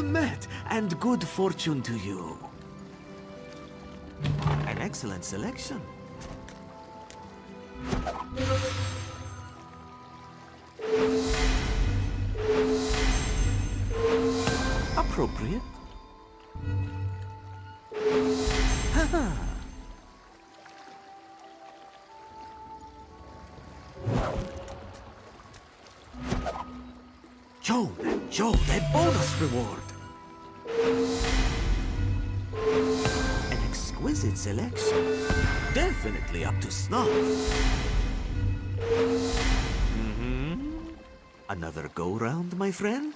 Well met, and good fortune to you. An excellent selection. Appropriate. Joe, that bonus reward. An exquisite selection. Definitely up to snuff. Another go-round, my friend?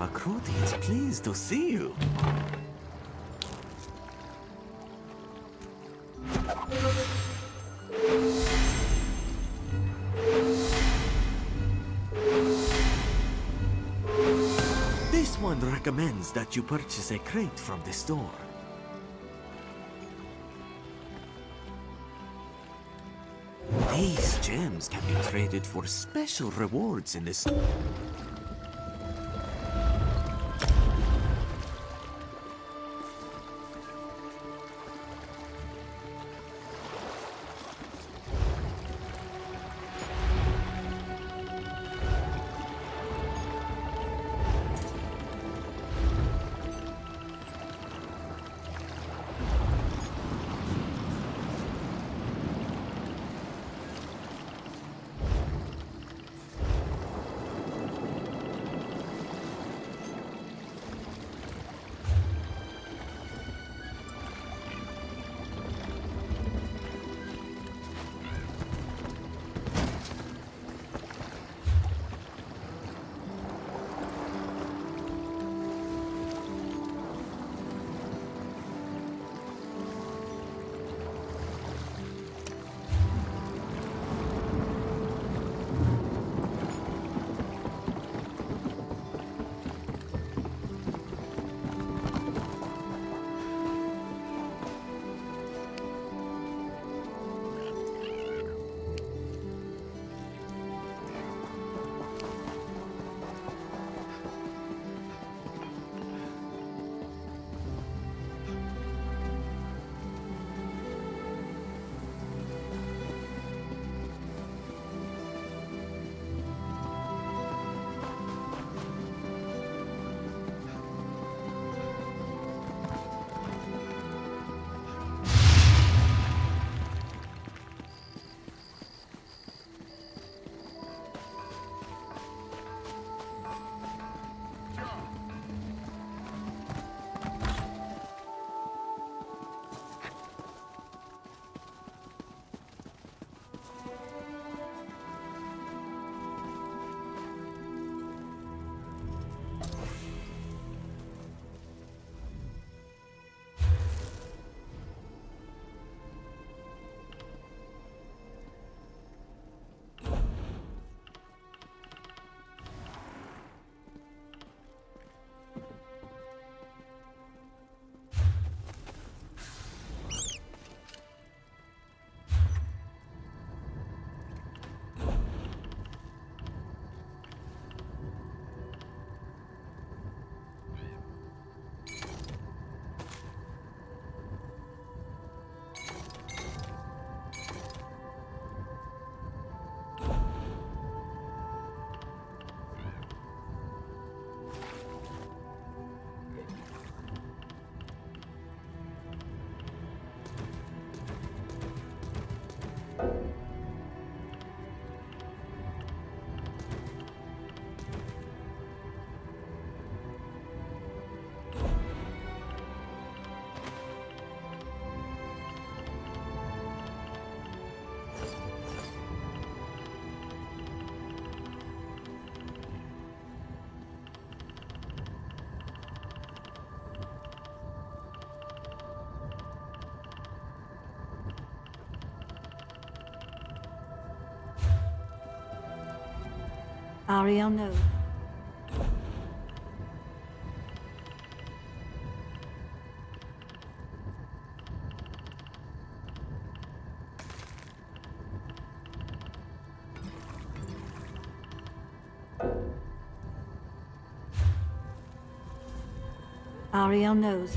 Pakruti is pleased to see you. This one recommends that you purchase a crate from the store. These gems can be traded for special rewards in this. Ariel knows. Ariel knows.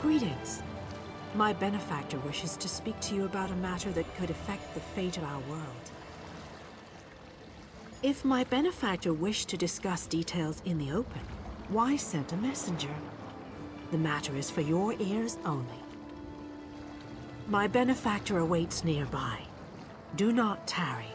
Greetings. My benefactor wishes to speak to you about a matter that could affect the fate of our world. If my benefactor wished to discuss details in the open, why send a messenger? The matter is for your ears only. My benefactor awaits nearby. Do not tarry.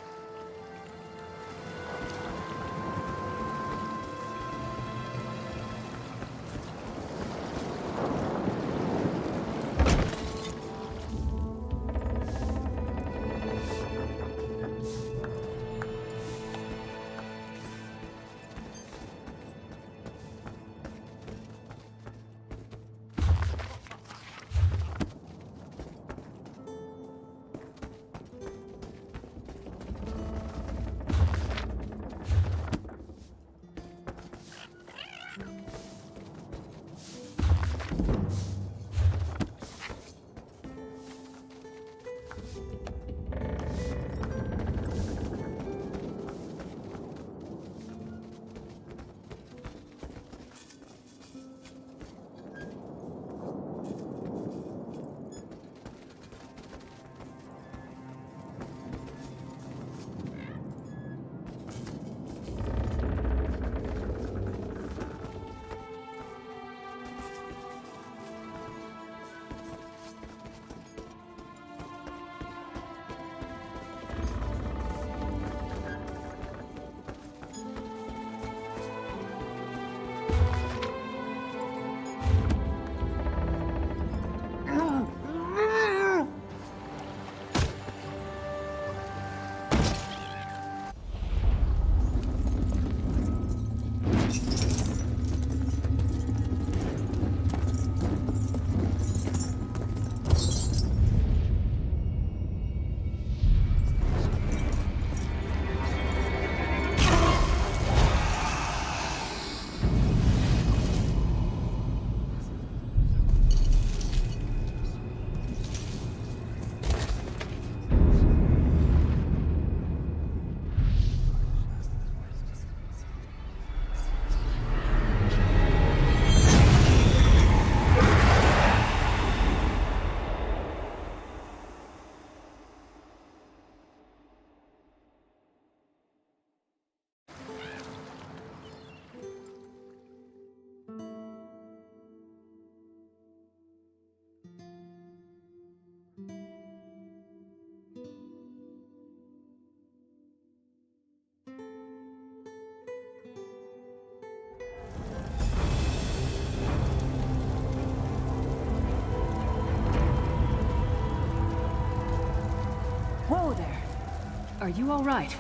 Are you all right?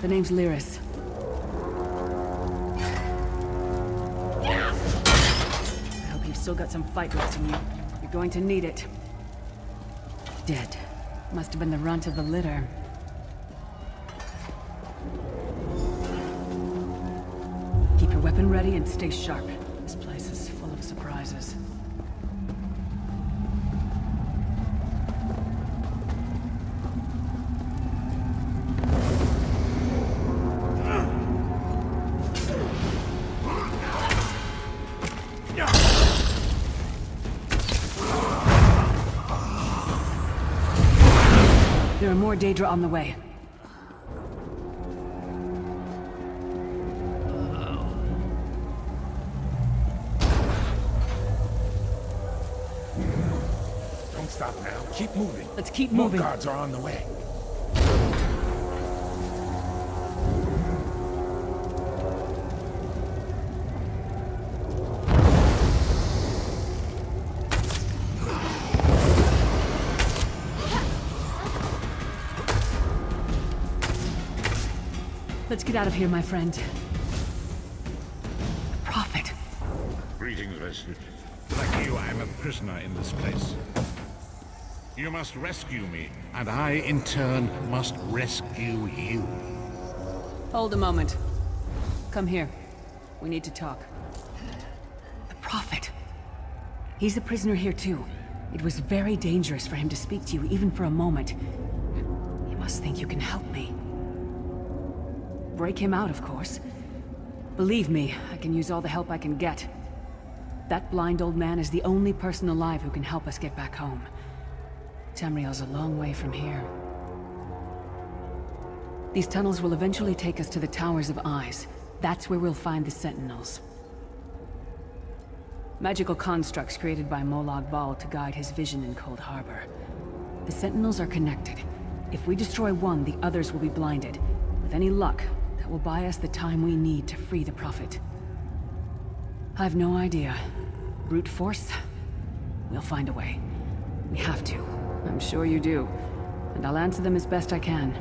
The name's Lyris. I hope you've still got some fight left in you. You're going to need it. Dead. Must have been the runt of the litter. Keep your weapon ready and stay sharp. This place is full of surprises. There are more Daedra on the way. Don't stop now. Keep moving. Let's keep More moving. guards are on the way. Let's get out of here, my friend. The Prophet. Greetings, resident. Like you, I am a prisoner in this place. You must rescue me, and I, in turn, must rescue you. Hold a moment. Come here. We need to talk. The Prophet. He's a prisoner here too. It was very dangerous for him to speak to you, even for a moment. You must think you can help me. Break him out, of course. Believe me, I can use all the help I can get. That blind old man is the only person alive who can help us get back home. Tamriel's a long way from here. These tunnels will eventually take us to the Towers of Eyes. That's where we'll find the Sentinels. Magical constructs created by Molag Bal to guide his vision in Cold Harbor. The Sentinels are connected. If we destroy one, the others will be blinded. With any luck, that will buy us the time we need to free the Prophet. I've no idea. Brute force? We'll find a way. We have to. I'm sure you do. And I'll answer them as best I can.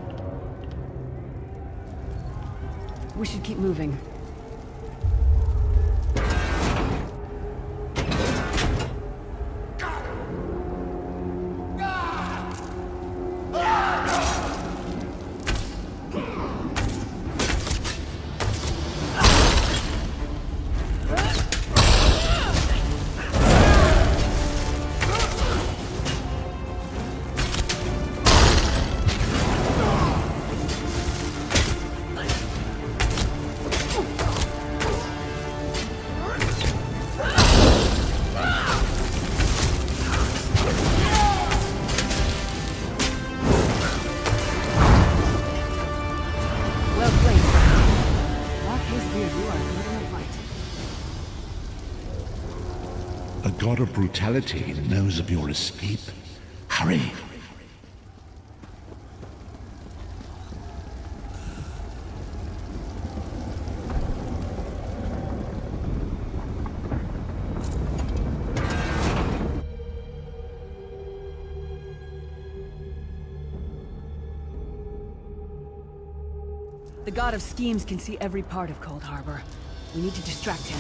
We should keep moving. A god of brutality knows of your escape. Hurry! The God of Schemes can see every part of Cold Harbor. We need to distract him.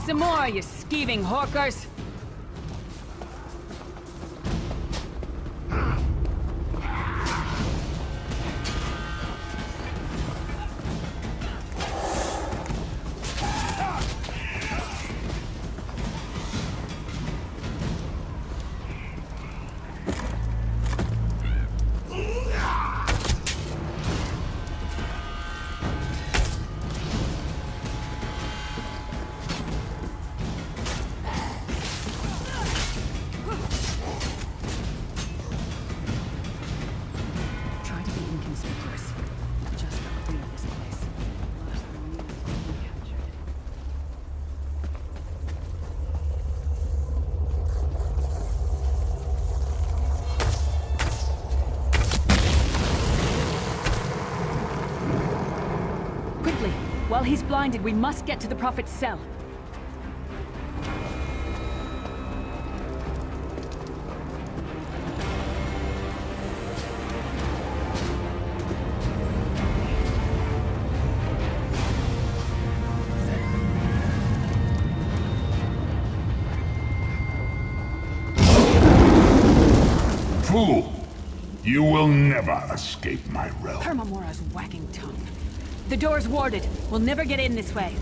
some more, you skeeving hawkers! Try to be inconspicuous. Just clear this place. Last thing we need is to be captured. Quickly! While he's blinded, we must get to the Prophet's cell. Fool! You will never escape my realm. Permamora's wagging tongue. The door's warded. We'll never get in this way.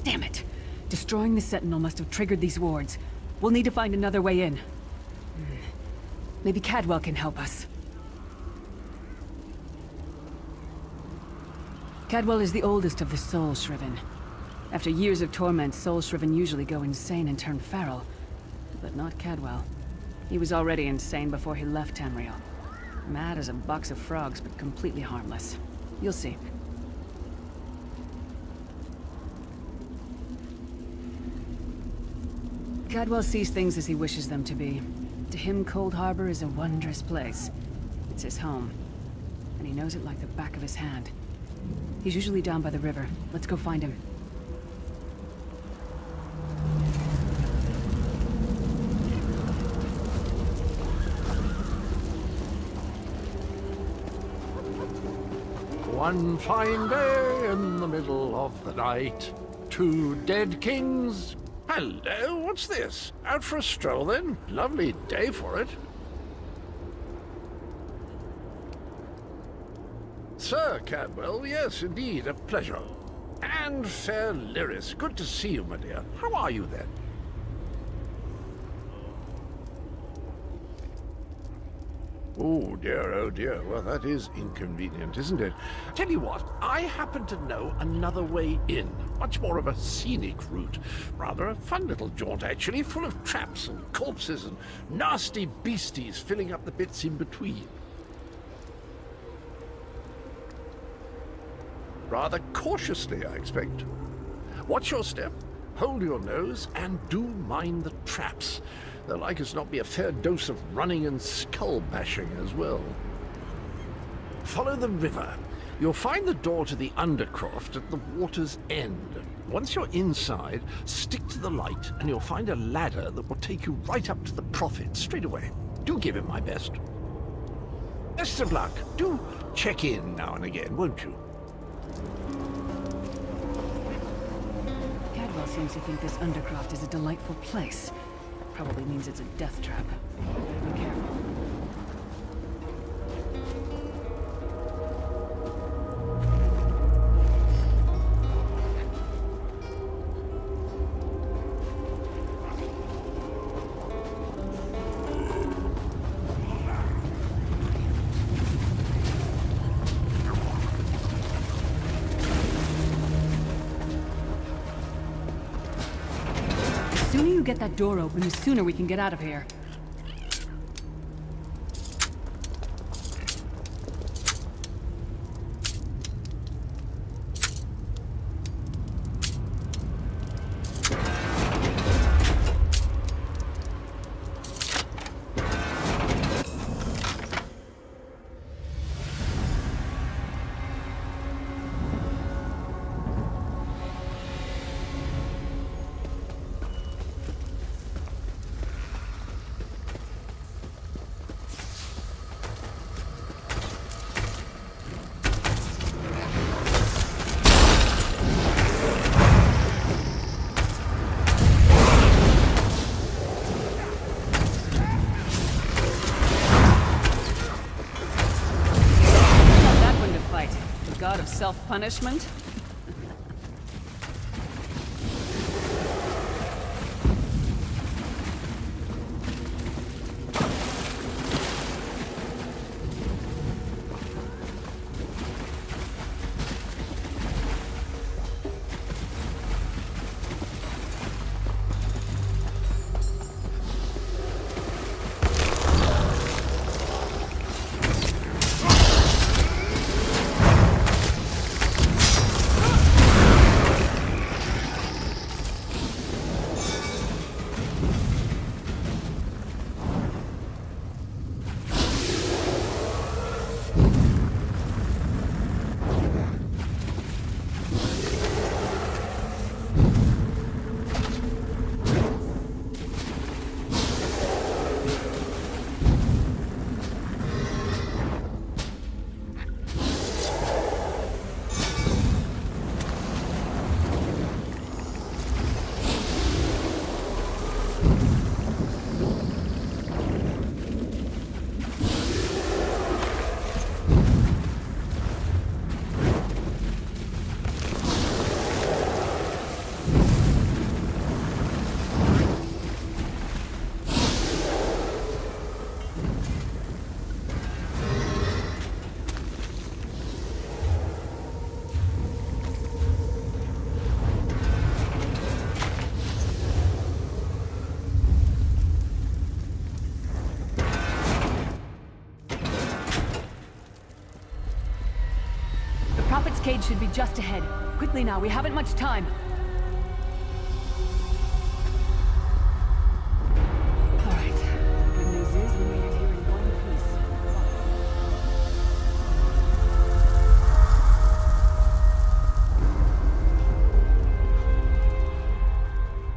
Damn it! Destroying the Sentinel must have triggered these wards. We'll need to find another way in. Maybe Cadwell can help us. Cadwell is the oldest of the Soul Shriven. After years of torment, Soul Shriven usually go insane and turn feral. But not Cadwell. He was already insane before he left Tamriel. Mad as a box of frogs, but completely harmless. You'll see. Cadwell sees things as he wishes them to be. To him, Cold Harbor is a wondrous place. It's his home. And he knows it like the back of his hand. He's usually down by the river. Let's go find him. One fine day in the middle of the night, two dead kings. Hello, what's this? Out for a stroll then? Lovely day for it. Sir Cadwell, yes, indeed, a pleasure. And fair Lyris, good to see you, my dear. How are you then? Oh dear, well that is inconvenient, isn't it? Tell you what, I happen to know another way in. Much more of a scenic route. Rather a fun little jaunt, actually, full of traps and corpses and nasty beasties filling up the bits in between. Rather cautiously, I expect. Watch your step, hold your nose, and do mind the traps. There'll like as not be a fair dose of running and skull-bashing as well. Follow the river. You'll find the door to the Undercroft at the water's end. Once you're inside, stick to the light, and you'll find a ladder that will take you right up to the Prophet straight away. Do give him my best. Best of luck. Do check in now and again, won't you? Cadwell seems to think this Undercroft is a delightful place. Probably means it's a death trap. Be careful. The sooner you get that door open, the sooner we can get out of here. Punishment? Prophet's cage should be just ahead. Quickly now, we haven't much time. Alright. Good news is we made it here in one piece.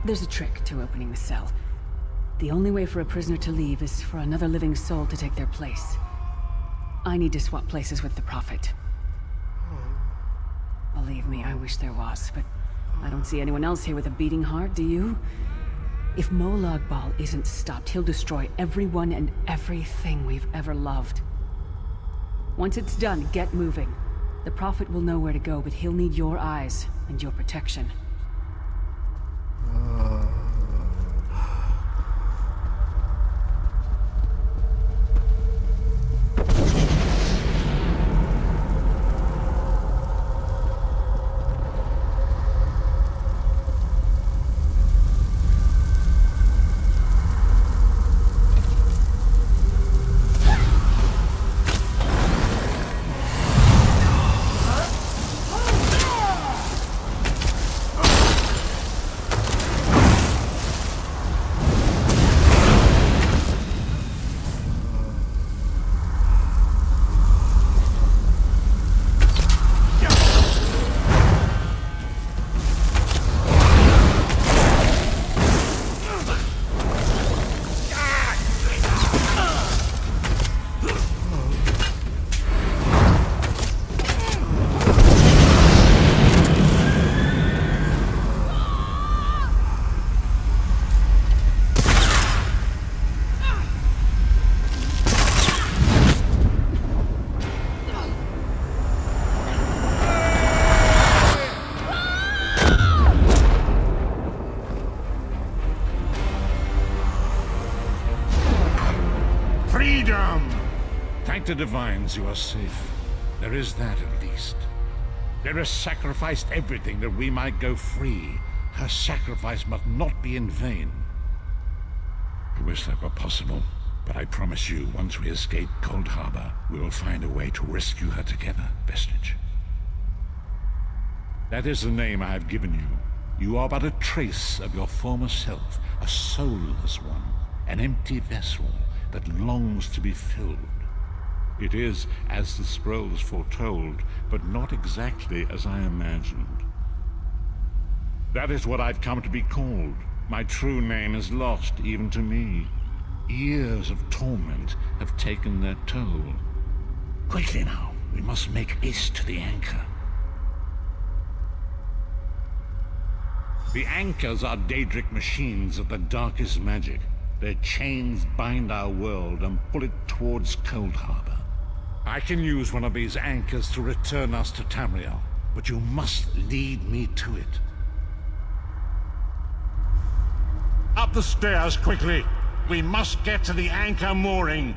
There's a trick to opening the cell. The only way for a prisoner to leave is for another living soul to take their place. I need to swap places with the Prophet. Believe me, I wish there was, but I don't see anyone else here with a beating heart, do you? If Molag Bal isn't stopped, he'll destroy everyone and everything we've ever loved. Once it's done, get moving. The Prophet will know where to go, but he'll need your eyes and your protection. Thank the divines you are safe. There is that at least. There has sacrificed everything that we might go free. Her sacrifice must not be in vain. I wish that were possible, but I promise you, once we escape Cold Harbor, we will find a way to rescue her together, Vestige. That is the name I have given you. You are but a trace of your former self, a soulless one, an empty vessel that longs to be filled. It is as the scrolls foretold, but not exactly as I imagined. That is what I've come to be called. My true name is lost, even to me. Years of torment have taken their toll. Quickly now, we must make haste to the anchor. The anchors are Daedric machines of the darkest magic. Their chains bind our world and pull it towards Cold Harbor. I can use one of these anchors to return us to Tamriel. but you must lead me to it. Up the stairs, quickly! We must get to the anchor mooring!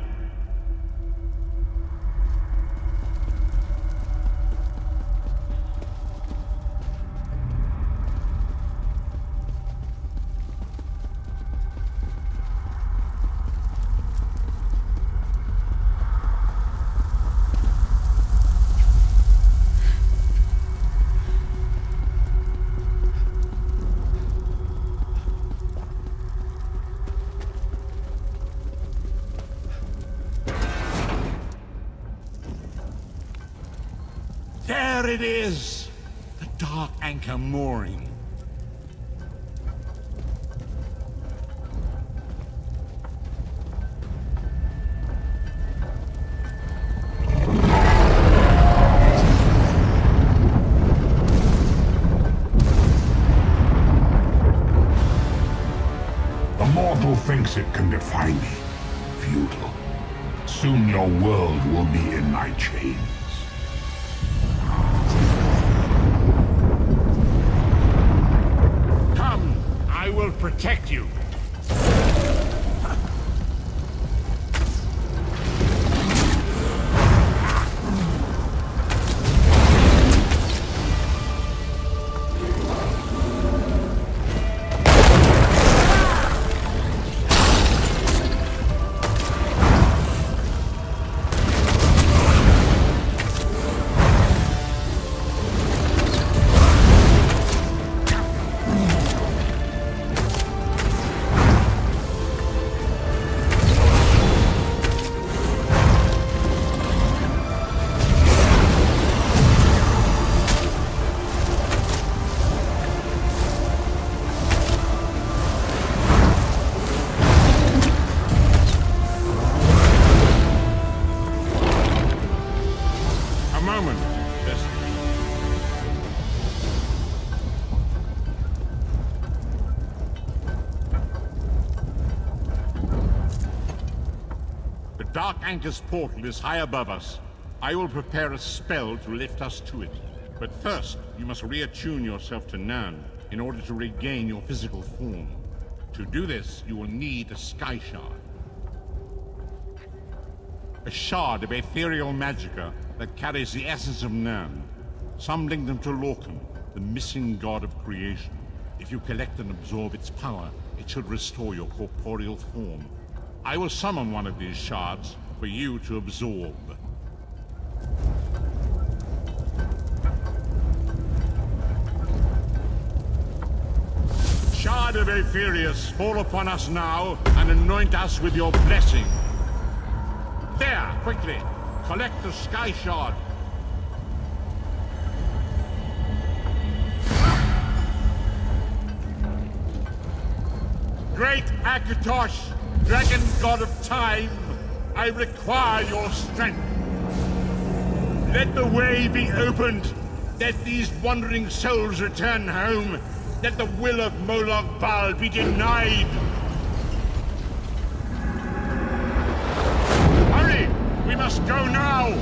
There it is! The dark anchor mooring. The mortal thinks it can defy me. Futile. Soon your world will be in my chains. I will protect you. Dark Anchor's portal is high above us. I will prepare a spell to lift us to it. But first, you must reattune yourself to Nan in order to regain your physical form. To do this, you will need a Sky Shard. A shard of ethereal magicka that carries the essence of Nan. Some link them to Lorcan, the missing god of creation. If you collect and absorb its power, it should restore your corporeal form. I will summon one of these shards for you to absorb. Shard of Aetherius, fall upon us now and anoint us with your blessing. There, quickly, collect the Sky Shard. Great Akatosh, dragon god of time, I require your strength. Let the way be opened. Let these wandering souls return home. Let the will of Moloch Baal be denied. Hurry! We must go now!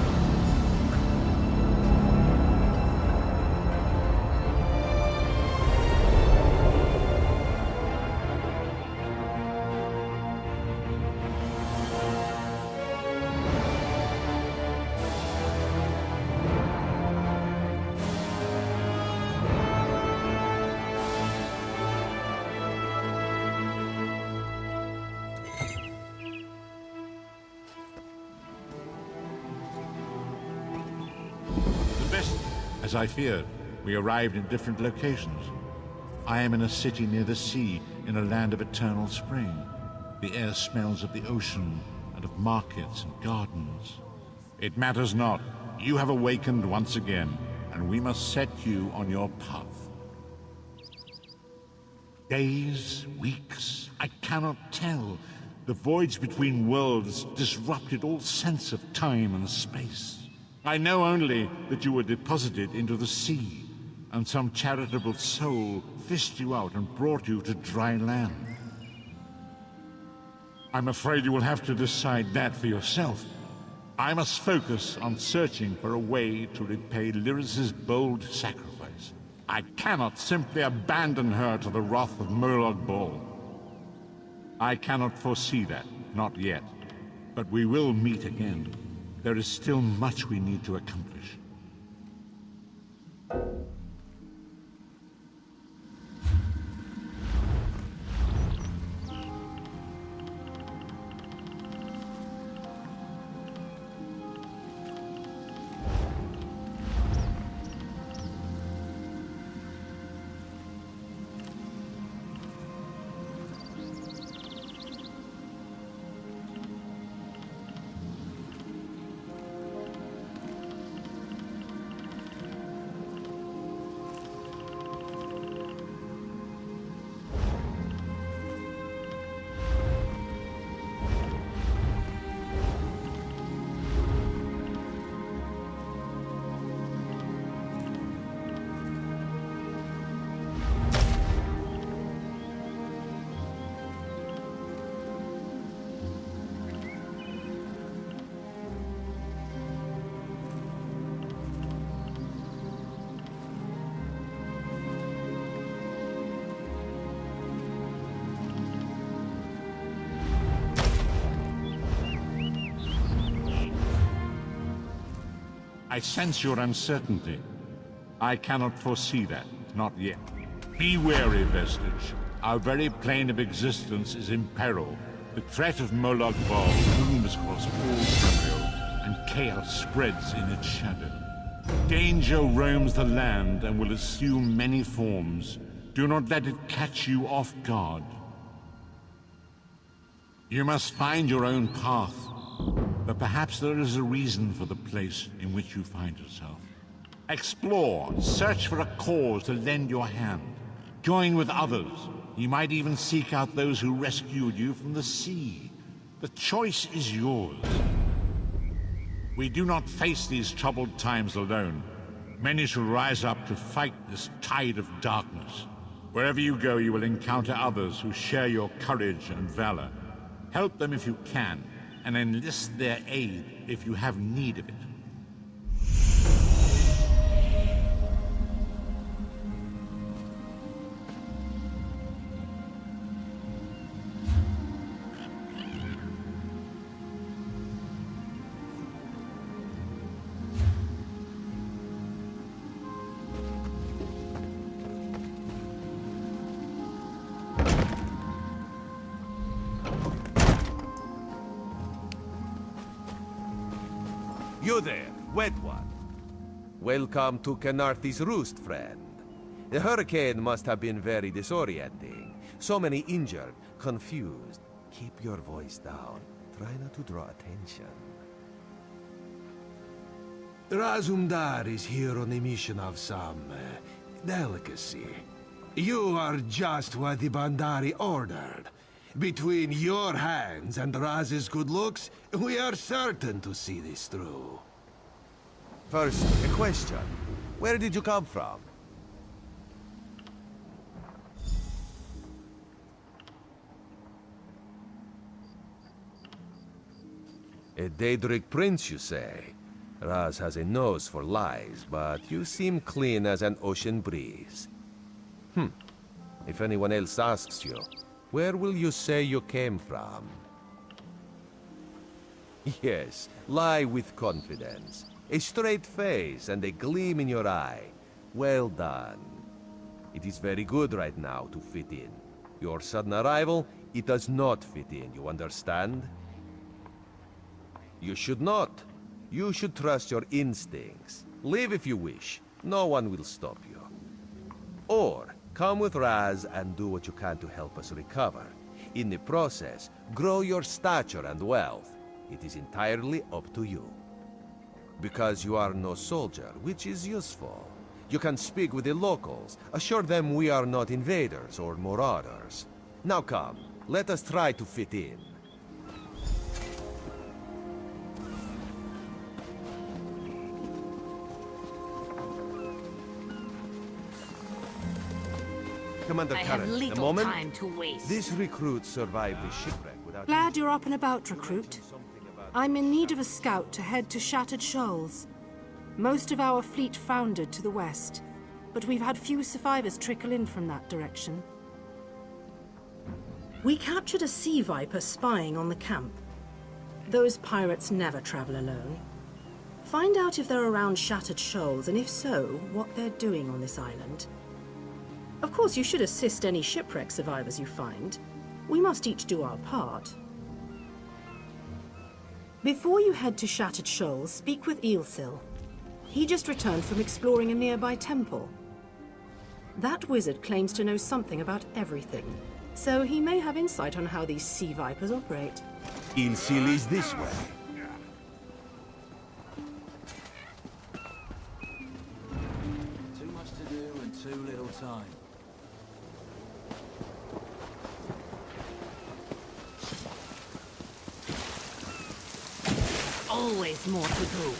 As I feared, we arrived in different locations. I am in a city near the sea, in a land of eternal spring. The air smells of the ocean and of markets and gardens. It matters not. You have awakened once again, and we must set you on your path. Days, weeks, I cannot tell. The voids between worlds disrupted all sense of time and space. I know only that you were deposited into the sea, and some charitable soul fished you out and brought you to dry land. I'm afraid you will have to decide that for yourself. I must focus on searching for a way to repay Lyris's bold sacrifice. I cannot simply abandon her to the wrath of Morrowind Ball. I cannot foresee that, not yet. But we will meet again. There is still much we need to accomplish. I sense your uncertainty. I cannot foresee that, not yet. Be wary, Vestige. Our very plane of existence is in peril. The threat of Morrowind Ball looms across all Tamriel, and chaos spreads in its shadow. Danger roams the land and will assume many forms. Do not let it catch you off guard. You must find your own path. But perhaps there is a reason for the place in which you find yourself. Explore, search for a cause to lend your hand. Join with others. You might even seek out those who rescued you from the sea. The choice is yours. We do not face these troubled times alone. Many shall rise up to fight this tide of darkness. Wherever you go, you will encounter others who share your courage and valor. Help them if you can, and enlist their aid if you have need of it. You there, wet one. Welcome to Canarthi's Roost, friend. The hurricane must have been very disorienting. So many injured, confused. Keep your voice down. Try not to draw attention. Razumdar is here on a mission of some delicacy. You are just what the Bandari ordered. Between your hands and Raz's good looks, we are certain to see this through. First, a question. Where did you come from? A Daedric prince, you say? Raz has a nose for lies, but you seem clean as an ocean breeze. If anyone else asks you, where will you say you came from? Yes, lie with confidence. A straight face and a gleam in your eye. Well done. It is very good right now to fit in. Your sudden arrival, it does not fit in, you understand? You should not. You should trust your instincts. Leave if you wish. No one will stop you. Or come with Raz and do what you can to help us recover. In the process, grow your stature and wealth. It is entirely up to you. Because you are no soldier, which is useful. You can speak with the locals, assure them we are not invaders or marauders. Now come, let us try to fit in. Commander I have Karen, a little moment. time to waste. This recruit survived the shipwreck without... Glad you're up and about, recruit. I'm in need of a scout to head to Shattered Shoals. Most of our fleet foundered to the west, but we've had few survivors trickle in from that direction. We captured a sea viper spying on the camp. Those pirates never travel alone. Find out if they're around Shattered Shoals, and if so, what they're doing on this island. Of course, you should assist any shipwreck survivors you find. We must each do our part. Before you head to Shattered Shoals, speak with Eelsil. He just returned from exploring a nearby temple. That wizard claims to know something about everything, so he may have insight on how these sea vipers operate. Ilsil is this way. Too much to do and too little time. Always more to do.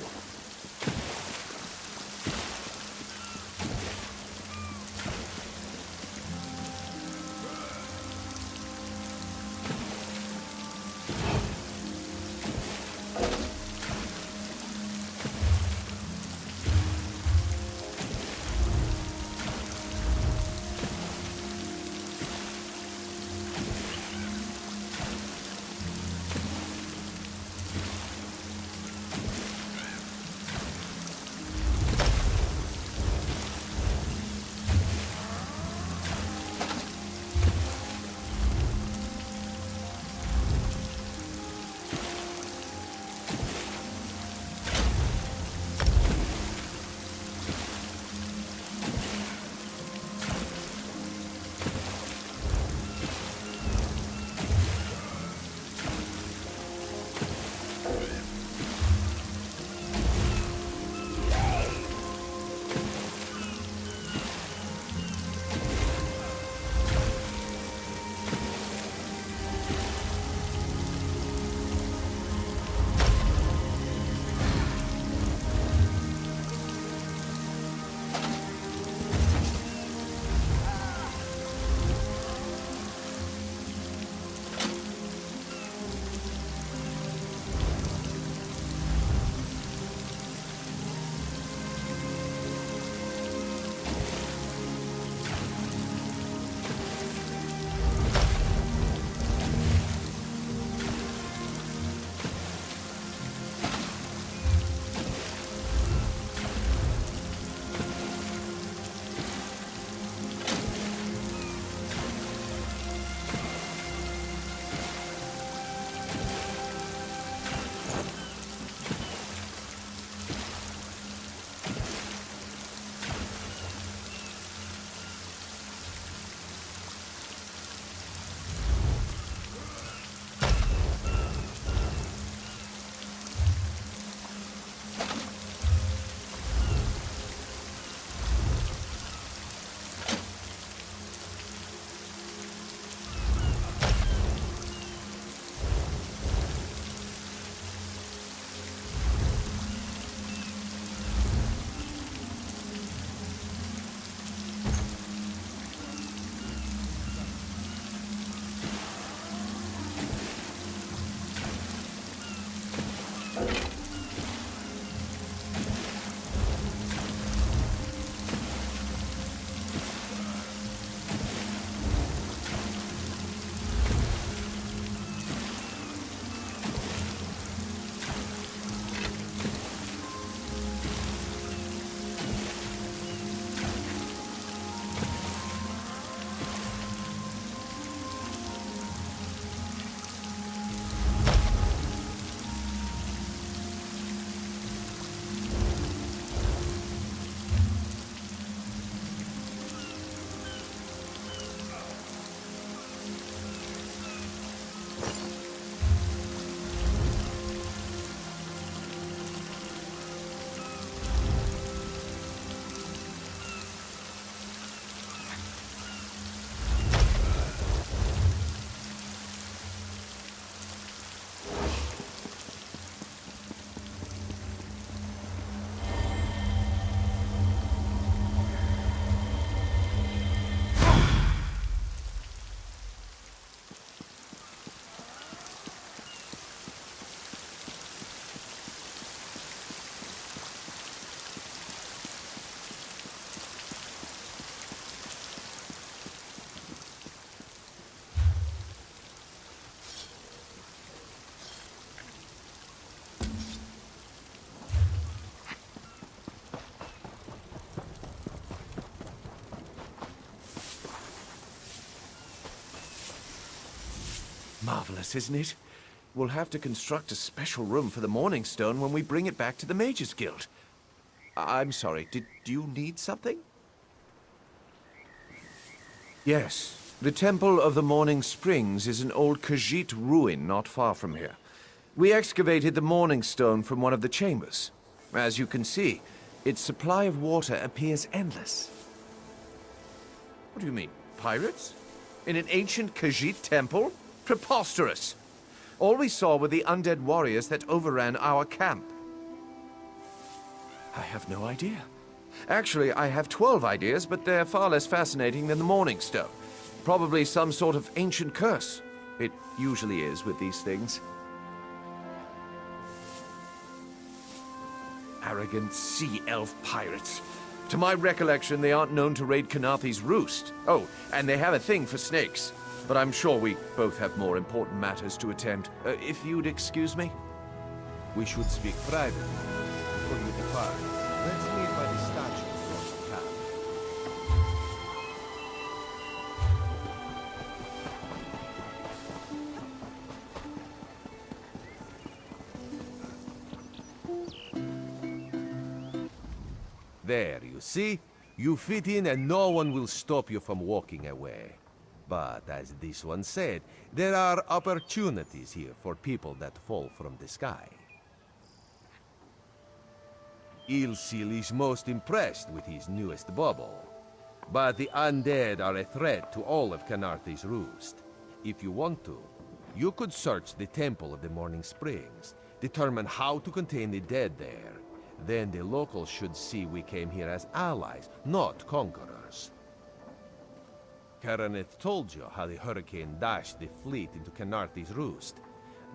Marvelous, isn't it? We'll have to construct a special room for the Morning Stone when we bring it back to the Mages Guild. I'm sorry, did you need something? Yes, the Temple of the Morning Springs is an old Khajiit ruin not far from here. We excavated the Morning Stone from one of the chambers. As you can see, its supply of water appears endless. What do you mean, pirates? In an ancient Khajiit temple? Preposterous! All we saw were the undead warriors that overran our camp. I have no idea. Actually, I have 12 ideas, but they're far less fascinating than the Morning Stone. Probably some sort of ancient curse. It usually is with these things. Arrogant sea elf pirates. To my recollection, they aren't known to raid Kanathi's roost. Oh, and they have a thing for snakes. But I'm sure we both have more important matters to attend. If you'd excuse me? We should speak privately before you depart. Let's meet by the statue across the path. There, you see? You fit in and no one will stop you from walking away. But as this one said, there are opportunities here for people that fall from the sky. Ilsil is most impressed with his newest bauble. But the undead are a threat to all of Kanathi's roost. If you want to, you could search the Temple of the Morning Springs, determine how to contain the dead there. Then the locals should see we came here as allies, not conquerors. Karaneth told you how the hurricane dashed the fleet into Kanathi's roost.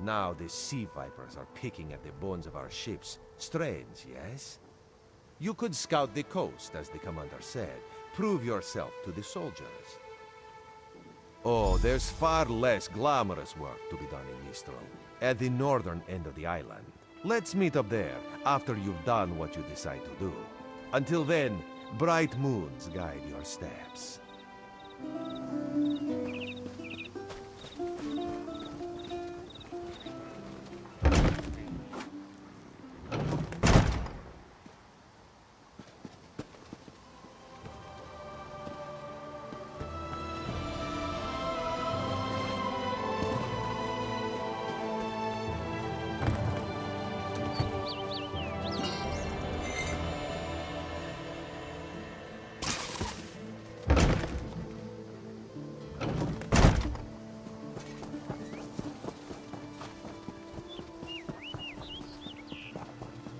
Now the sea vipers are picking at the bones of our ships. Strange, yes? You could scout the coast, as the commander said. Prove yourself to the soldiers. Oh, there's far less glamorous work to be done in Mistral, at the northern end of the island. Let's meet up there, after you've done what you decide to do. Until then, bright moons guide your steps.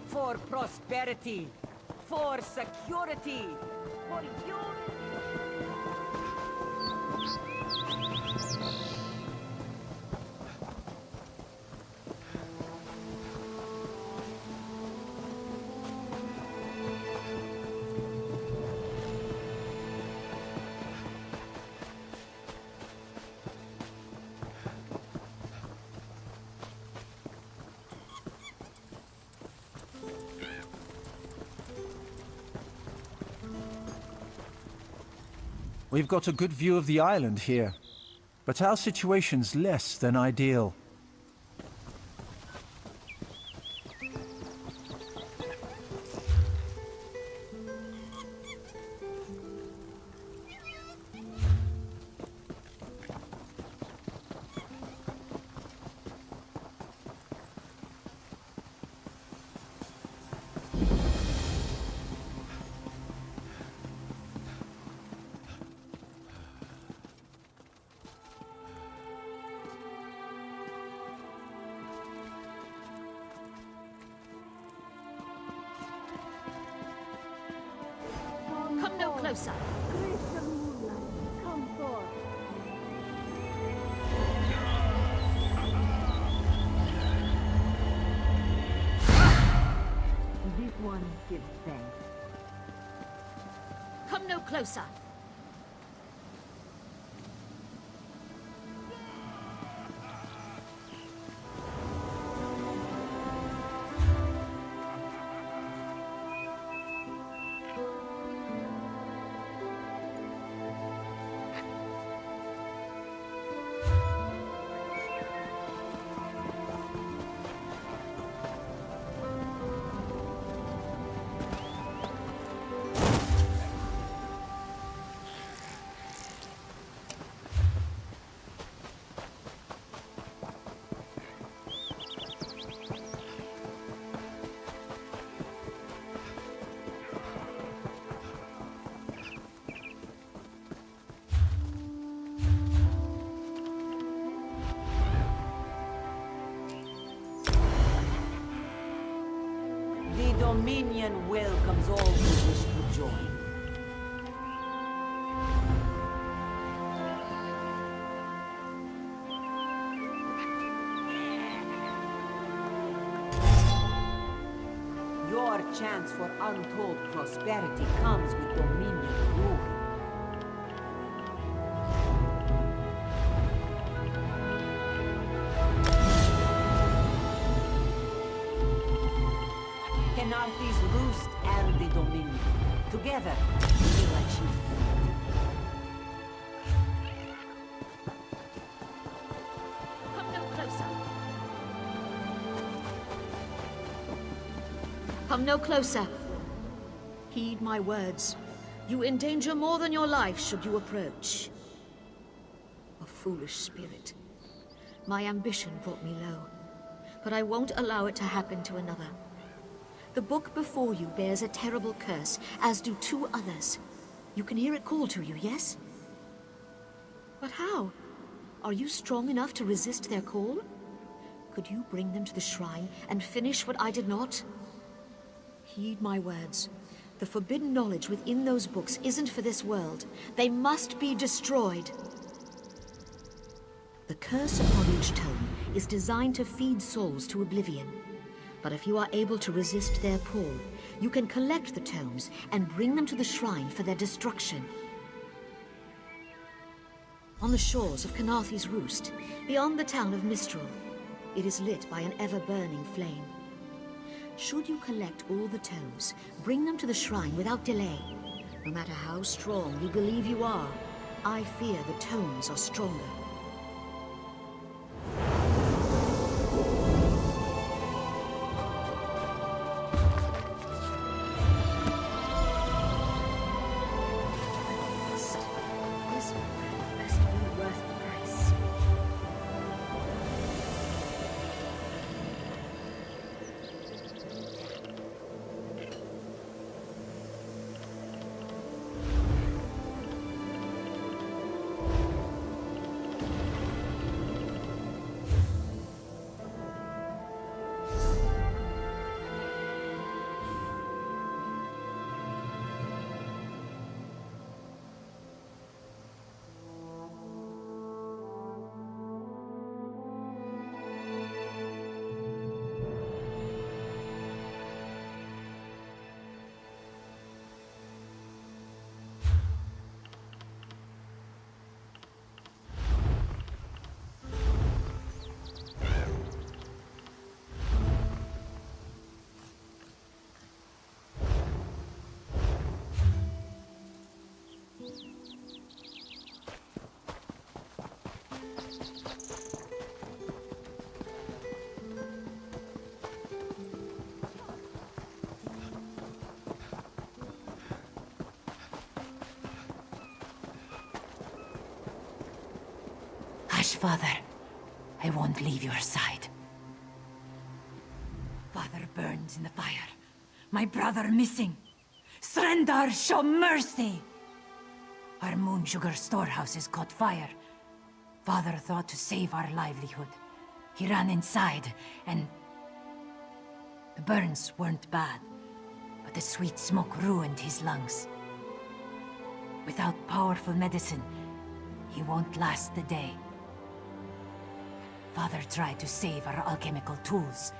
For prosperity, for security, for you. We've got a good view of the island here, but our situation's less than ideal. Come no closer. This one gives thanks. Come no closer. Dominion welcomes all who wish to join. Your chance for untold prosperity comes with Dominion rule. Penalty's Roost and the Dominion. Together, we will achieve. Come no closer. Come no closer. Heed my words. You endanger more than your life should you approach. A foolish spirit. My ambition brought me low, but I won't allow it to happen to another. The book before you bears a terrible curse, as do 2 others. You can hear it call to you, yes? But how? Are you strong enough to resist their call? Could you bring them to the shrine and finish what I did not? Heed my words. The forbidden knowledge within those books isn't for this world. They must be destroyed. The curse upon each tome is designed to feed souls to oblivion. But if you are able to resist their pull, you can collect the tomes and bring them to the shrine for their destruction. On the shores of Canarthy's Roost, beyond the town of Mistral, it is lit by an ever-burning flame. Should you collect all the tomes, bring them to the shrine without delay. No matter how strong you believe you are, I fear the tomes are stronger. Father, I won't leave your side. Father burns in the fire. My brother missing. Surrender, show mercy! Our moon sugar storehouse has caught fire. Father thought to save our livelihood. He ran inside, and the burns weren't bad, but the sweet smoke ruined his lungs. Without powerful medicine, he won't last the day. Father tried to save our alchemical tools.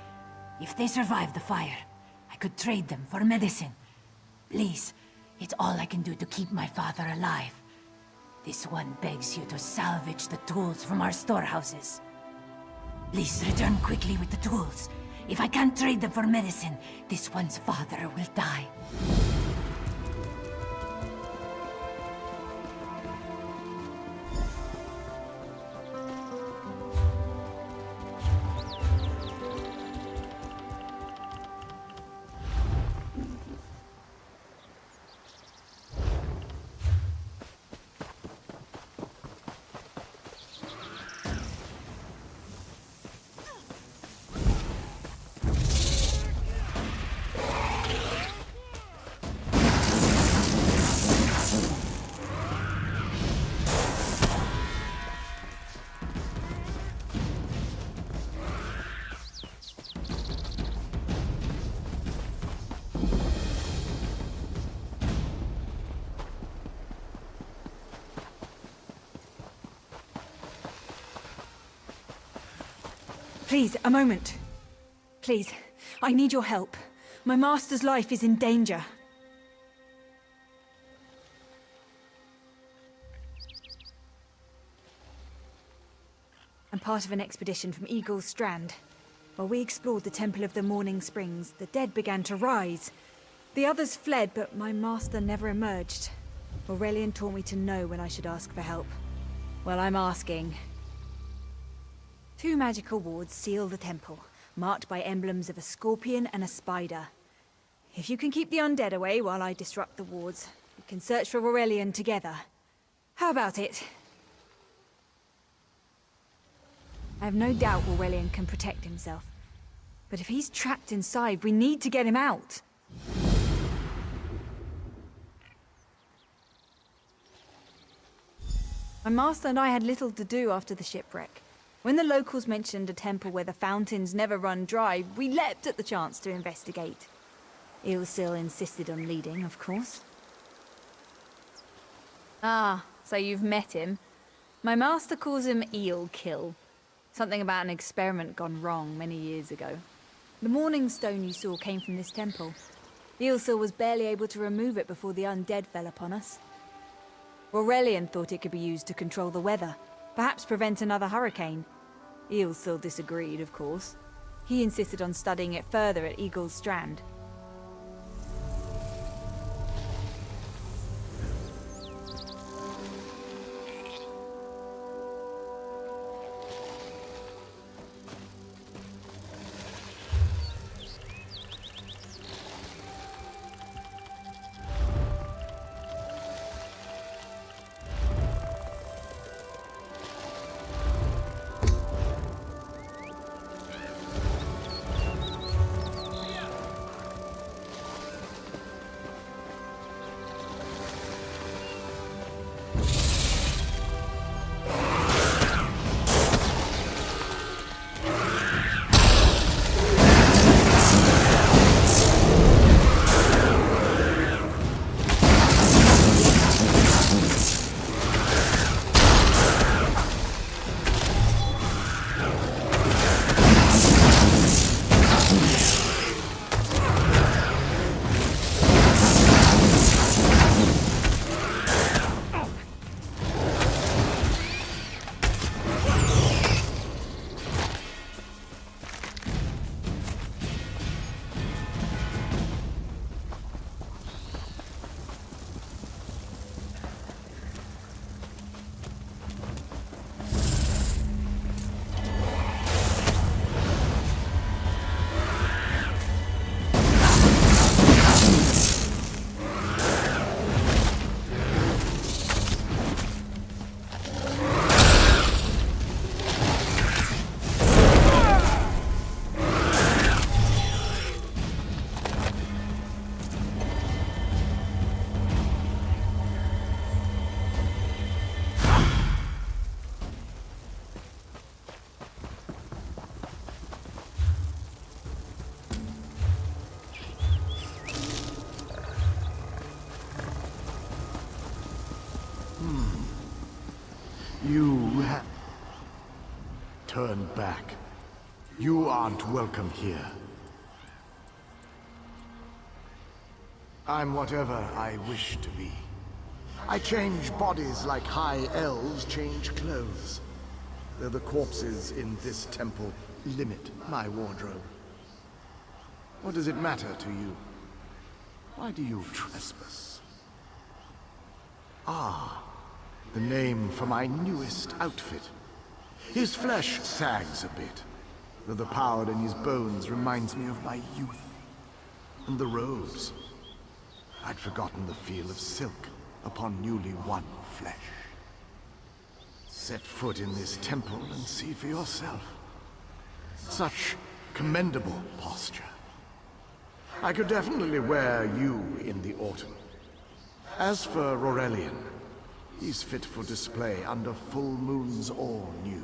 If they survive the fire, I could trade them for medicine. Please, it's all I can do to keep my father alive. This one begs you to salvage the tools from our storehouses. Please return quickly with the tools. If I can't trade them for medicine, this one's father will die. Please, a moment. Please, I need your help. My master's life is in danger. I'm part of an expedition from Eagle's Strand. While we explored the Temple of the Morning Springs, the dead began to rise. The others fled, but my master never emerged. Aurelian taught me to know when I should ask for help. Well, I'm asking. 2 magical wards seal the temple, marked by emblems of a scorpion and a spider. If you can keep the undead away while I disrupt the wards, we can search for Aurelian together. How about it? I have no doubt Aurelian can protect himself. But if he's trapped inside, we need to get him out. My master and I had little to do after the shipwreck. When the locals mentioned a temple where the fountains never run dry, we leapt at the chance to investigate. Ilsil insisted on leading, of course. Ah, so you've met him. My master calls him Eelkill. Something about an experiment gone wrong many years ago. The morning stone you saw came from this temple. Ilsil was barely able to remove it before the undead fell upon us. Aurelian thought it could be used to control the weather, perhaps prevent another hurricane. Ilsil disagreed, of course. He insisted on studying it further at Eagle's Strand. Turn back. You aren't welcome here. I'm whatever I wish to be. I change bodies like high elves change clothes. Though the corpses in this temple limit my wardrobe. What does it matter to you? Why do you trespass? Ah, the name for my newest outfit. His flesh sags a bit, though the power in his bones reminds me of my youth. And the robes. I'd forgotten the feel of silk upon newly won flesh. Set foot in this temple and see for yourself. Such commendable posture. I could definitely wear you in the autumn. As for Aurelian, he's fit for display under full moons or new.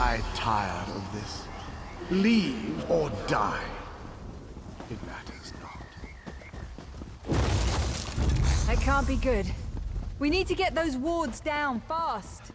I'm tired of this. Leave or die. It matters not. That can't be good. We need to get those wards down fast.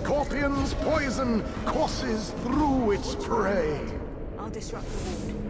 scorpion's poison courses through its prey. I'll disrupt the ward.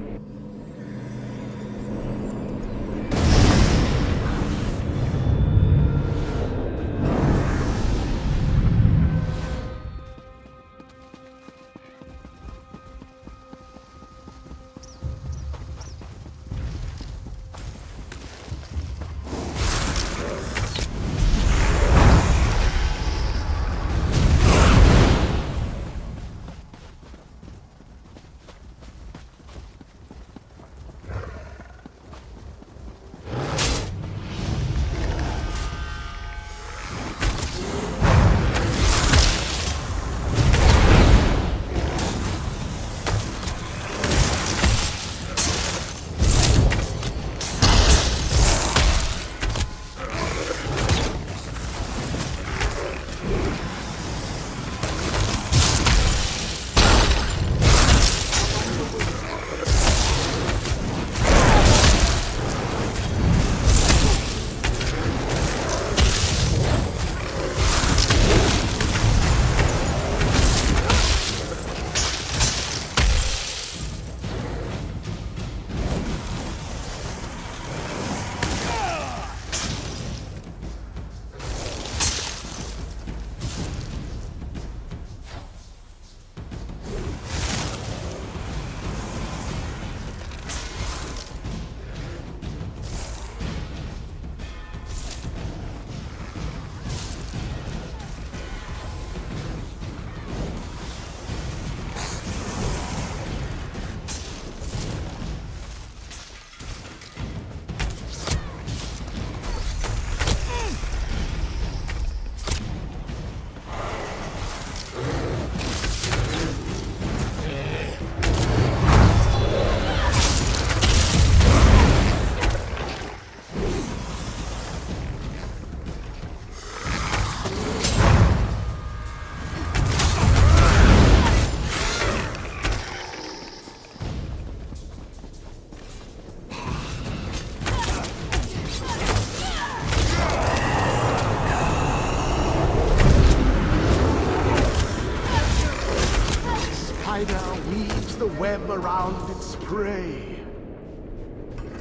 The web around its prey.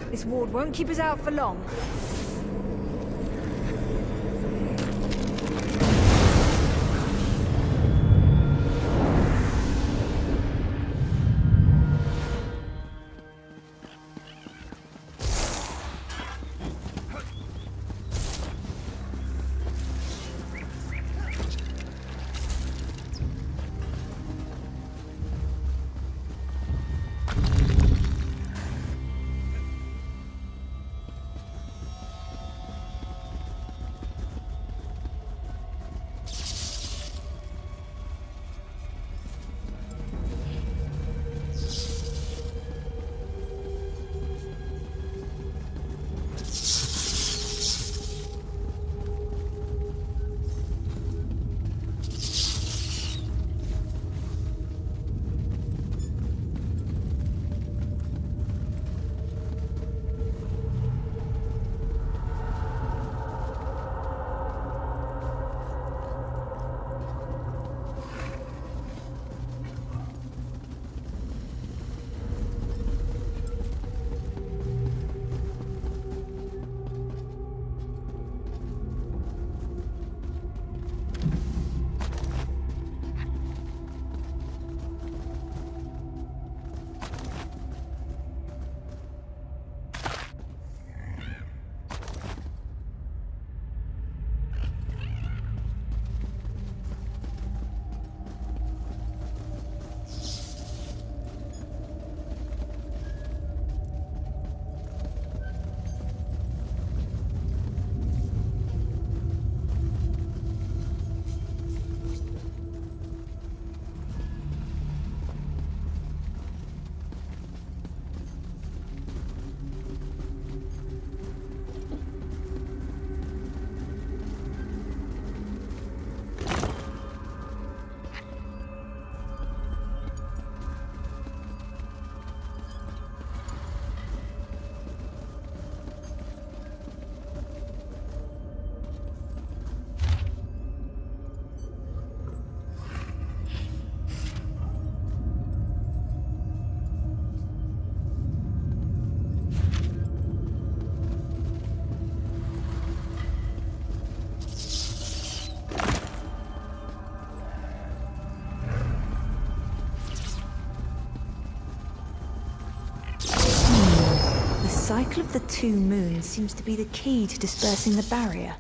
This ward won't keep us out for long. cycle of the two moons seems to be the key to dispersing the barrier.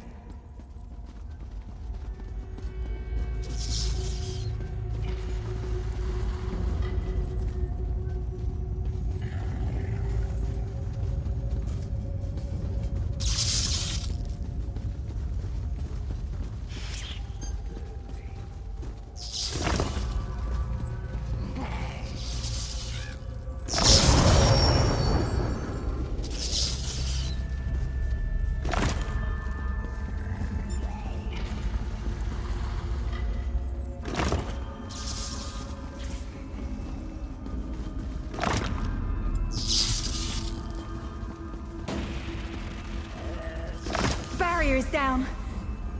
Barrier is down.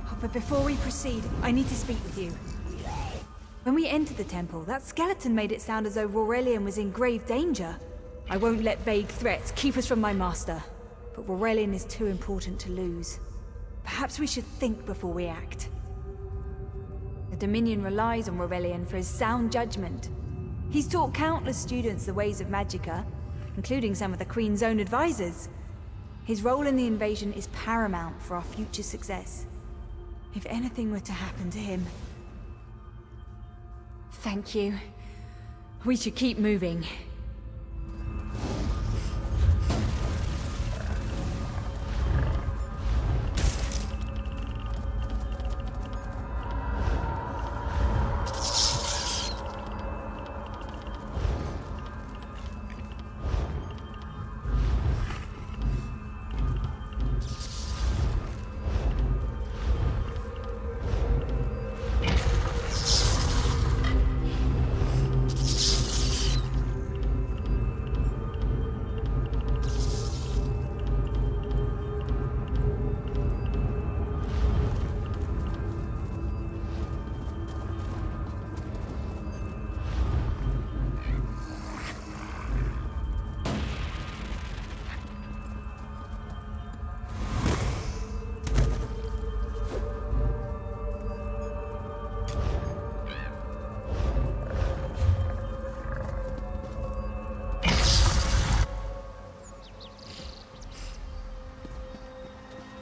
Oh, but before we proceed, I need to speak with you. When we entered the temple, that skeleton made it sound as though Aurelian was in grave danger. I won't let vague threats keep us from my master, but Aurelian is too important to lose. Perhaps we should think before we act. The Dominion relies on Aurelian for his sound judgment. He's taught countless students the ways of Magicka, including some of the Queen's own advisors. His role in the invasion is paramount for our future success. If anything were to happen to him... Thank you. We should keep moving.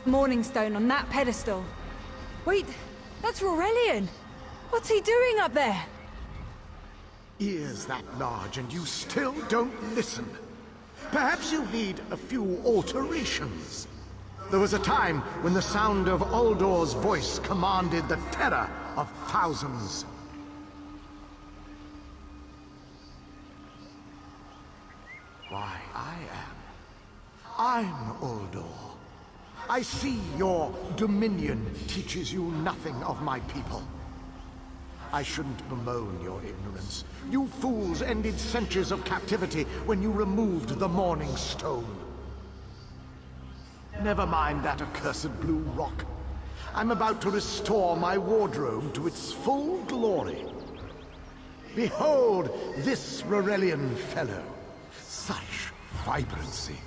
Morning stone on that pedestal. Wait, that's Aurelian! What's he doing up there? Ears that large and you still don't listen. Perhaps you need a few alterations. There was a time when the sound of Uldor's voice commanded the terror of thousands. Why, I'm Uldor. I see your dominion teaches you nothing of my people. I shouldn't bemoan your ignorance. You fools ended centuries of captivity when you removed the Morning Stone. Never mind that accursed blue rock. I'm about to restore my wardrobe to its full glory. Behold this Aurelian fellow. Such vibrancy.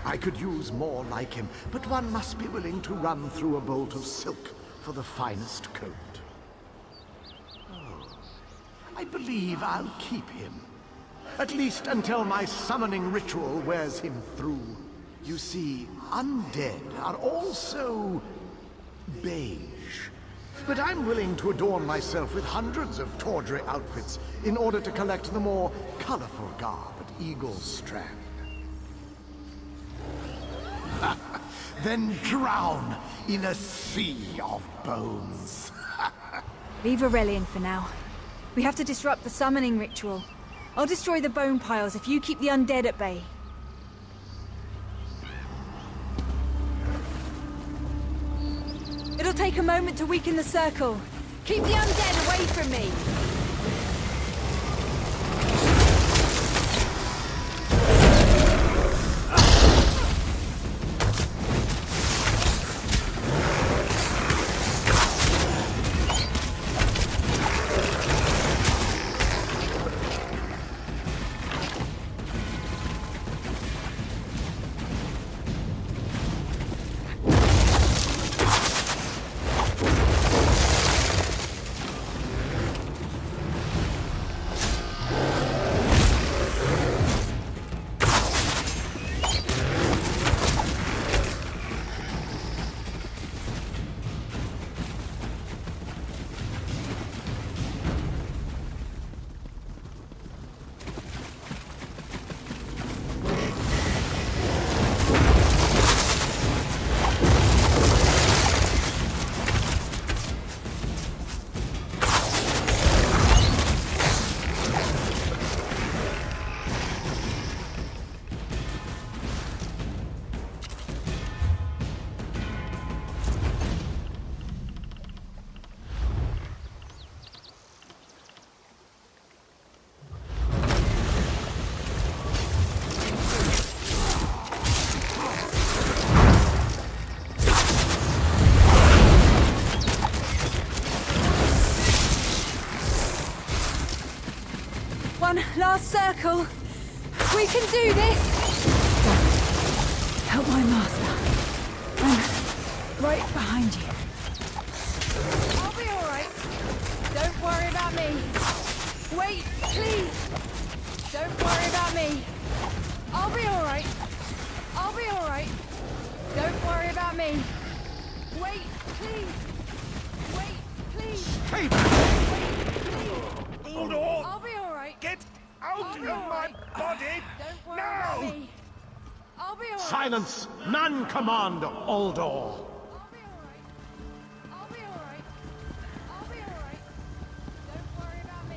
I could use more like him, but one must be willing to run through a bolt of silk for the finest coat. Oh, I believe I'll keep him. At least until my summoning ritual wears him through. You see, undead are also beige. But I'm willing to adorn myself with hundreds of tawdry outfits in order to collect the more colorful garb at Eagle's Strand. Then drown in a sea of bones. Leave Aurelian for now. We have to disrupt the summoning ritual. I'll destroy the bone piles if you keep the undead at bay. It'll take a moment to weaken the circle. Keep the undead away from me! One last circle. We can do this! Help my master. I'm right behind you. I'll be alright. Don't worry about me. Wait, please! Don't worry about me. I'll be alright. I'll be alright. Don't worry about me. Wait, please! Wait, please! Hey! Uldor! I'll be alright. Get out of my body! Don't worry about me. I'll be alright. Silence! None command Uldor! I'll be alright. I'll be alright. Don't worry about me.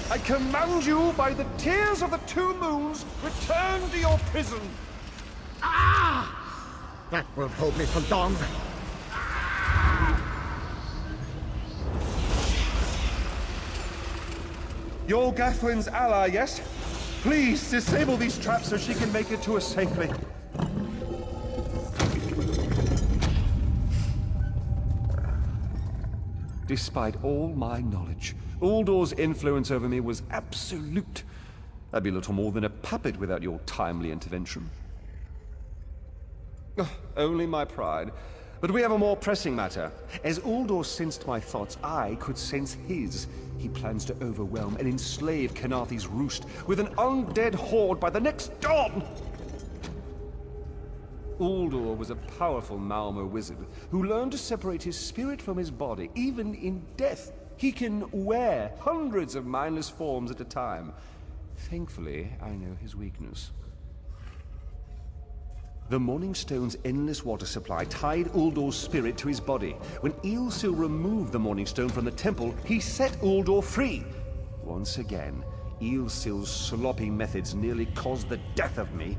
I command you by the tears of the two moons, return to your prison. Ah! That won't hold me for long. You're Gathwin's ally, yes? Please disable these traps so she can make it to us safely. Despite all my knowledge, Uldor's influence over me was absolute. I'd be little more than a puppet without your timely intervention. Only my pride. But we have a more pressing matter. As Uldor sensed my thoughts, I could sense his. He plans to overwhelm and enslave Kenathi's roost with an undead horde by the next dawn! Uldor was a powerful Malmo wizard who learned to separate his spirit from his body, even in death. He can wear hundreds of mindless forms at a time. Thankfully, I know his weakness. The Morning Stone's endless water supply tied Uldor's spirit to his body. When Eilsil removed the Morning Stone from the temple, he set Uldor free. Once again, Eilsil's sloppy methods nearly caused the death of me.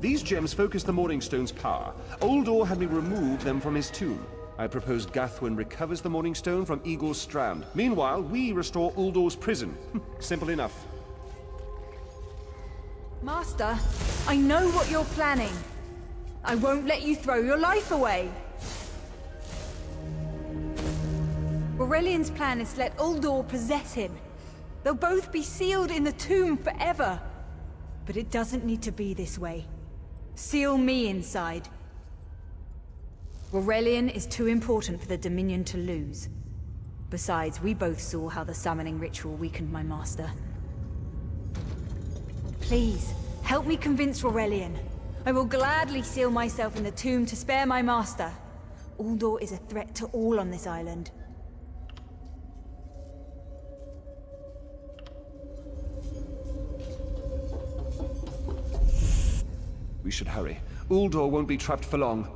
These gems focus the Morning Stone's power. Uldor had me remove them from his tomb. I proposed Gathwin recovers the Morning Stone from Eagle's Strand. Meanwhile, we restore Uldor's prison. Simple enough. Master, I know what you're planning. I won't let you throw your life away. Aurelian's plan is to let Uldor possess him. They'll both be sealed in the tomb forever. But it doesn't need to be this way. Seal me inside. Aurelian is too important for the Dominion to lose. Besides, we both saw how the summoning ritual weakened my master. Please, help me convince Aurelian. I will gladly seal myself in the tomb to spare my master. Uldor is a threat to all on this island. We should hurry. Uldor won't be trapped for long.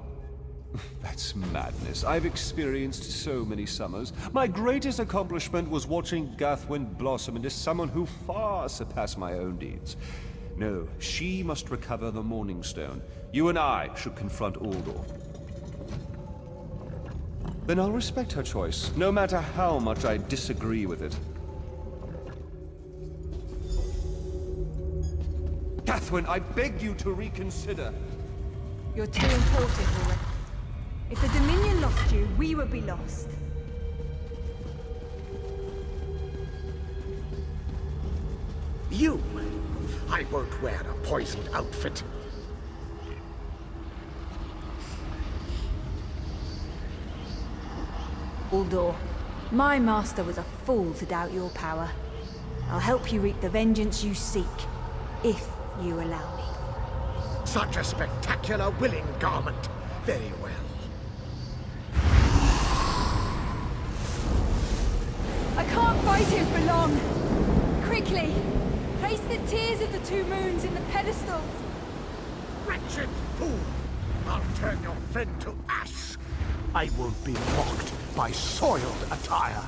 That's madness. I've experienced so many summers. My greatest accomplishment was watching Gathwin blossom into someone who far surpassed my own deeds. No, she must recover the Morning Stone. You and I should confront Uldor. Then I'll respect her choice, no matter how much I disagree with it. Gathwin, I beg you to reconsider. You're too important, Warren. If the Dominion lost you, we would be lost. You? I won't wear a poisoned outfit. Uldor, my master was a fool to doubt your power. I'll help you reap the vengeance you seek, if you allow me. Such a spectacular willing garment. Very well. I can't fight him for long. Quickly, place the tears of the two moons in the pedestals. Wretched fool! I'll turn your friend to ash. I won't be mocked by soiled attire.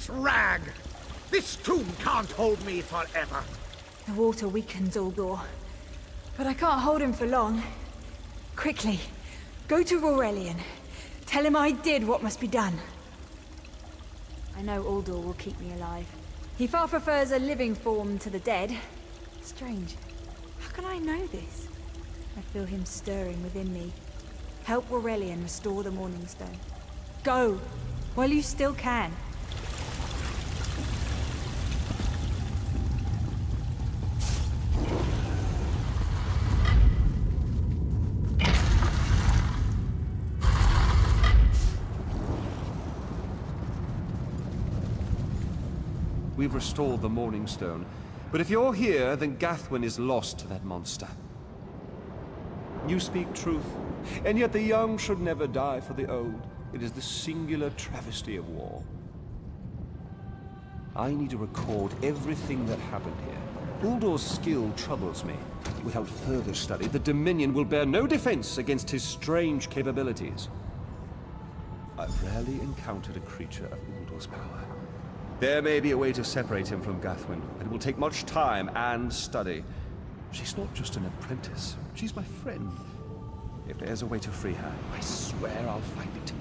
Rag! This tomb can't hold me forever. The water weakens Uldor, but I can't hold him for long. Quickly, go to Aurelian. Tell him I did what must be done. I know Uldor will keep me alive. He far prefers a living form to the dead. Strange. How can I know this? I feel him stirring within me. Help Aurelian restore the Morning Stone. Go, while you still can. We've restored the Morning Stone. But if you're here, then Gathwin is lost to that monster. You speak truth, and yet the young should never die for the old. It is the singular travesty of war. I need to record everything that happened here. Uldor's skill troubles me. Without further study, the Dominion will bear no defense against his strange capabilities. I've rarely encountered a creature of Uldor's power. There may be a way to separate him from Gathwin, but it will take much time and study. She's not just an apprentice, she's my friend. If there's a way to free her, I swear I'll find it.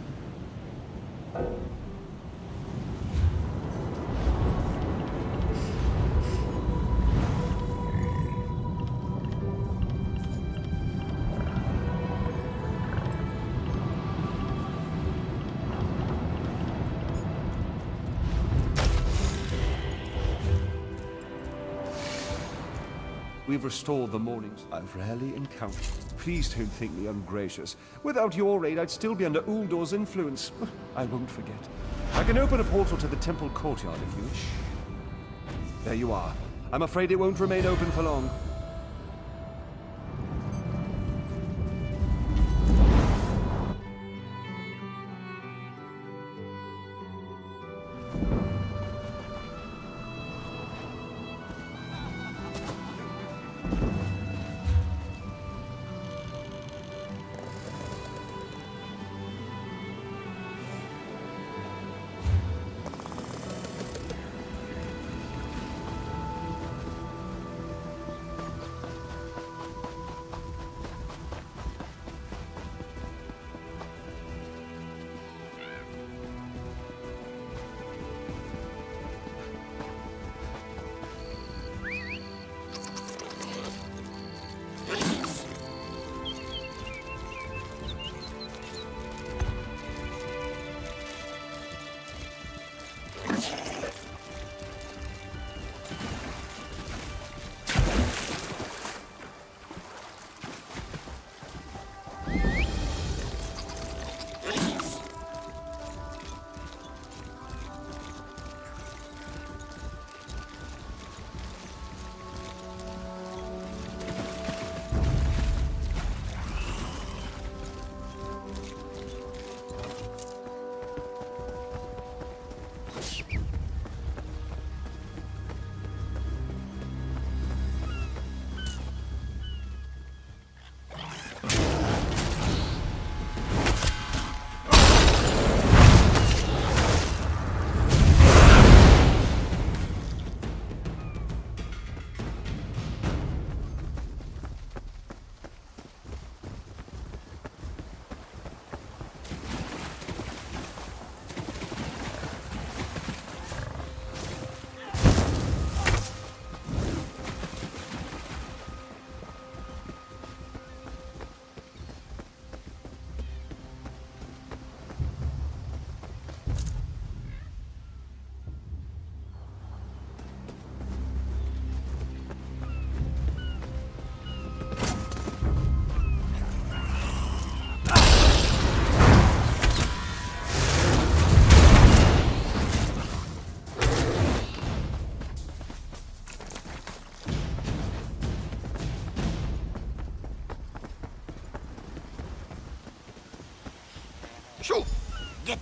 We've restored the mornings I've rarely encountered. Please don't think me ungracious. Without your aid, I'd still be under Uldor's influence. I won't forget. I can open a portal to the temple courtyard if you wish. There you are. I'm afraid it won't remain open for long.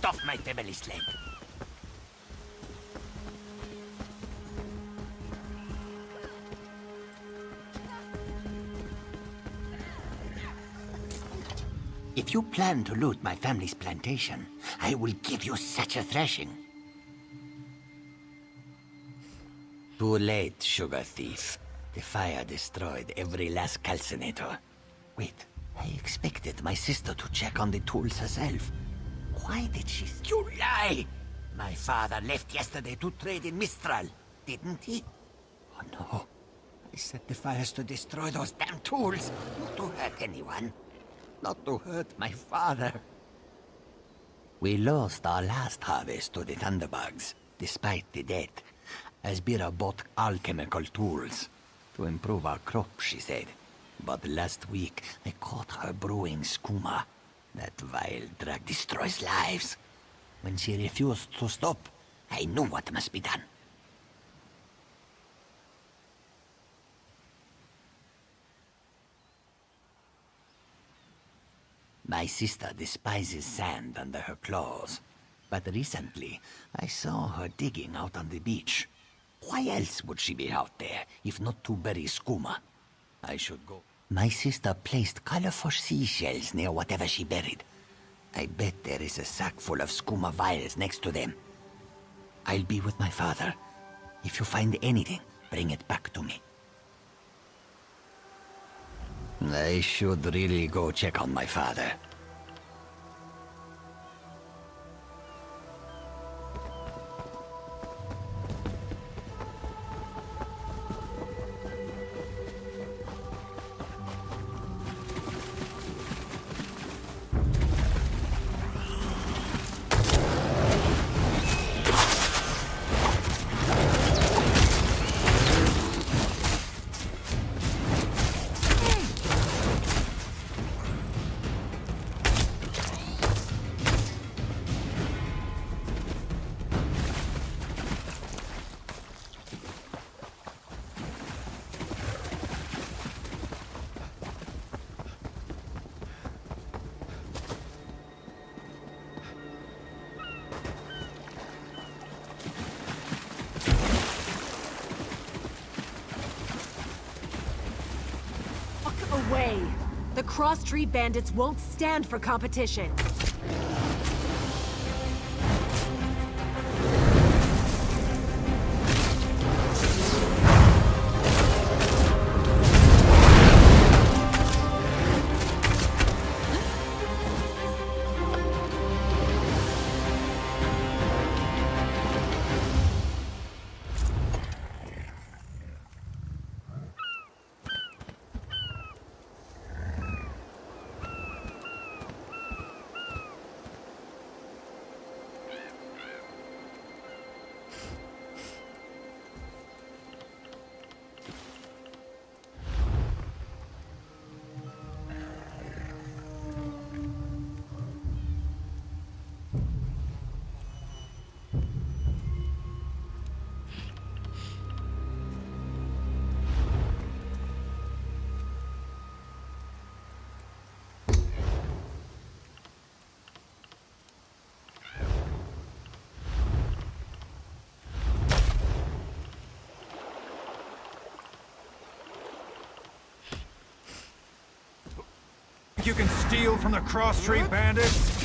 off my family's land. If you plan to loot my family's plantation, I will give you such a thrashing. Too late, sugar thief. The fire destroyed every last calcinator. Wait, I expected my sister to check on the tools herself. Why did she... You lie! My father left yesterday to trade in Mistral, didn't he? Oh no. I set the fires to destroy those damn tools, not to hurt anyone. Not to hurt my father. We lost our last harvest to the Thunderbugs, despite the debt. Asbira bought alchemical tools to improve our crop, she said. But last week, I caught her brewing skooma. That vile drug destroys lives. When she refused to stop, I knew what must be done. My sister despises sand under her claws. But recently, I saw her digging out on the beach. Why else would she be out there, if not to bury skooma? I should go. My sister placed colorful seashells near whatever she buried. I bet there is a sack full of skooma vials next to them. I'll be with my father. If you find anything, bring it back to me. I should really go check on my father. Away! The cross-tree bandits won't stand for competition. You can steal from the cross-street bandits?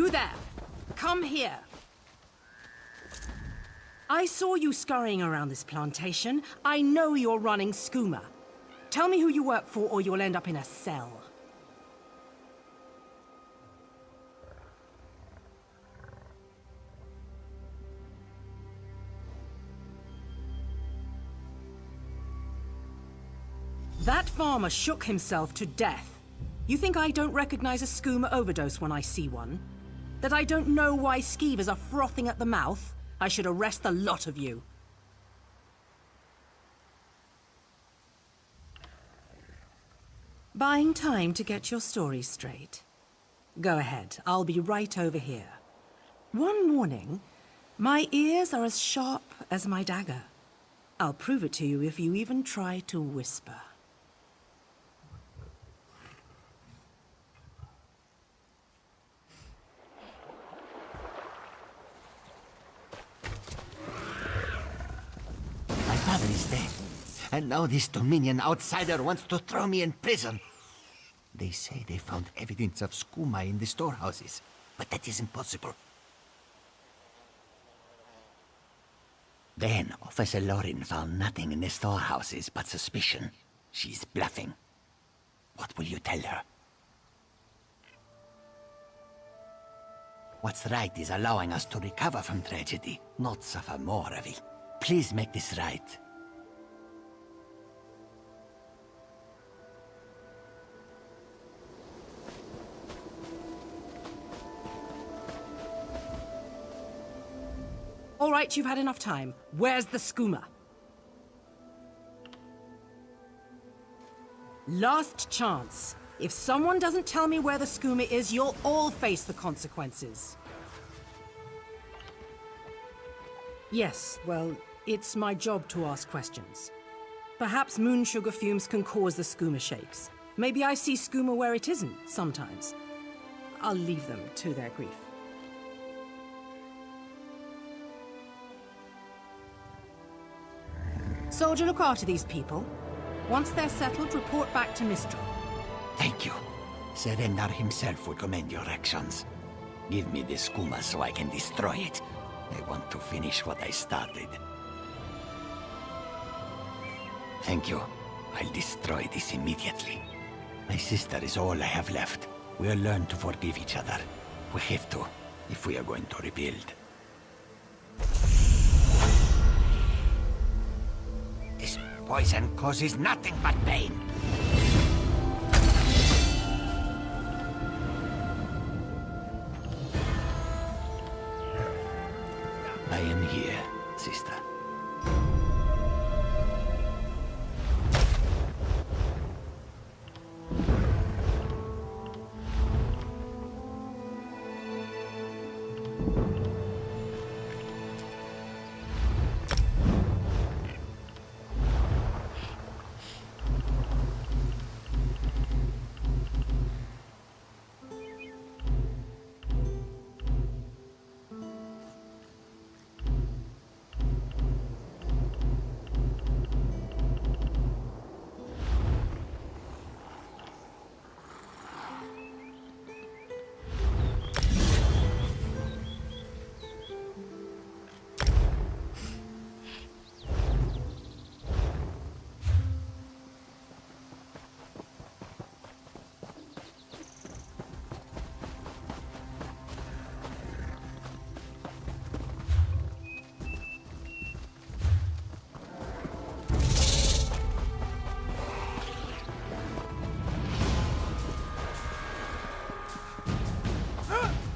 You there! Come here! I saw you scurrying around this plantation. I know you're running skooma. Tell me who you work for or you'll end up in a cell. That farmer shook himself to death. You think I don't recognize a skooma overdose when I see one? That I don't know why skeevers are frothing at the mouth? I should arrest the lot of you. Buying time to get your story straight? Go ahead, I'll be right over here. One morning, my ears are as sharp as my dagger. I'll prove it to you if you even try to whisper. My father is dead, and now this Dominion outsider wants to throw me in prison. They say they found evidence of skooma in the storehouses, but that is impossible. Then Officer Lauren found nothing in the storehouses but suspicion. She's bluffing. What will you tell her? What's right is allowing us to recover from tragedy, not suffer more of it. Please make this right. All right, you've had enough time. Where's the skooma? Last chance. If someone doesn't tell me where the skooma is, you'll all face the consequences. Yes, well, it's my job to ask questions. Perhaps moon sugar fumes can cause the skooma shakes. Maybe I see skooma where it isn't, sometimes. I'll leave them to their grief. Soldier, look after these people. Once they're settled, report back to Mistral. Thank you. Serendar himself would commend your actions. Give me the skooma so I can destroy it. I want to finish what I started. Thank you. I'll destroy this immediately. My sister is all I have left. We'll learn to forgive each other. We have to, if we are going to rebuild. This poison causes nothing but pain. I am here, sister.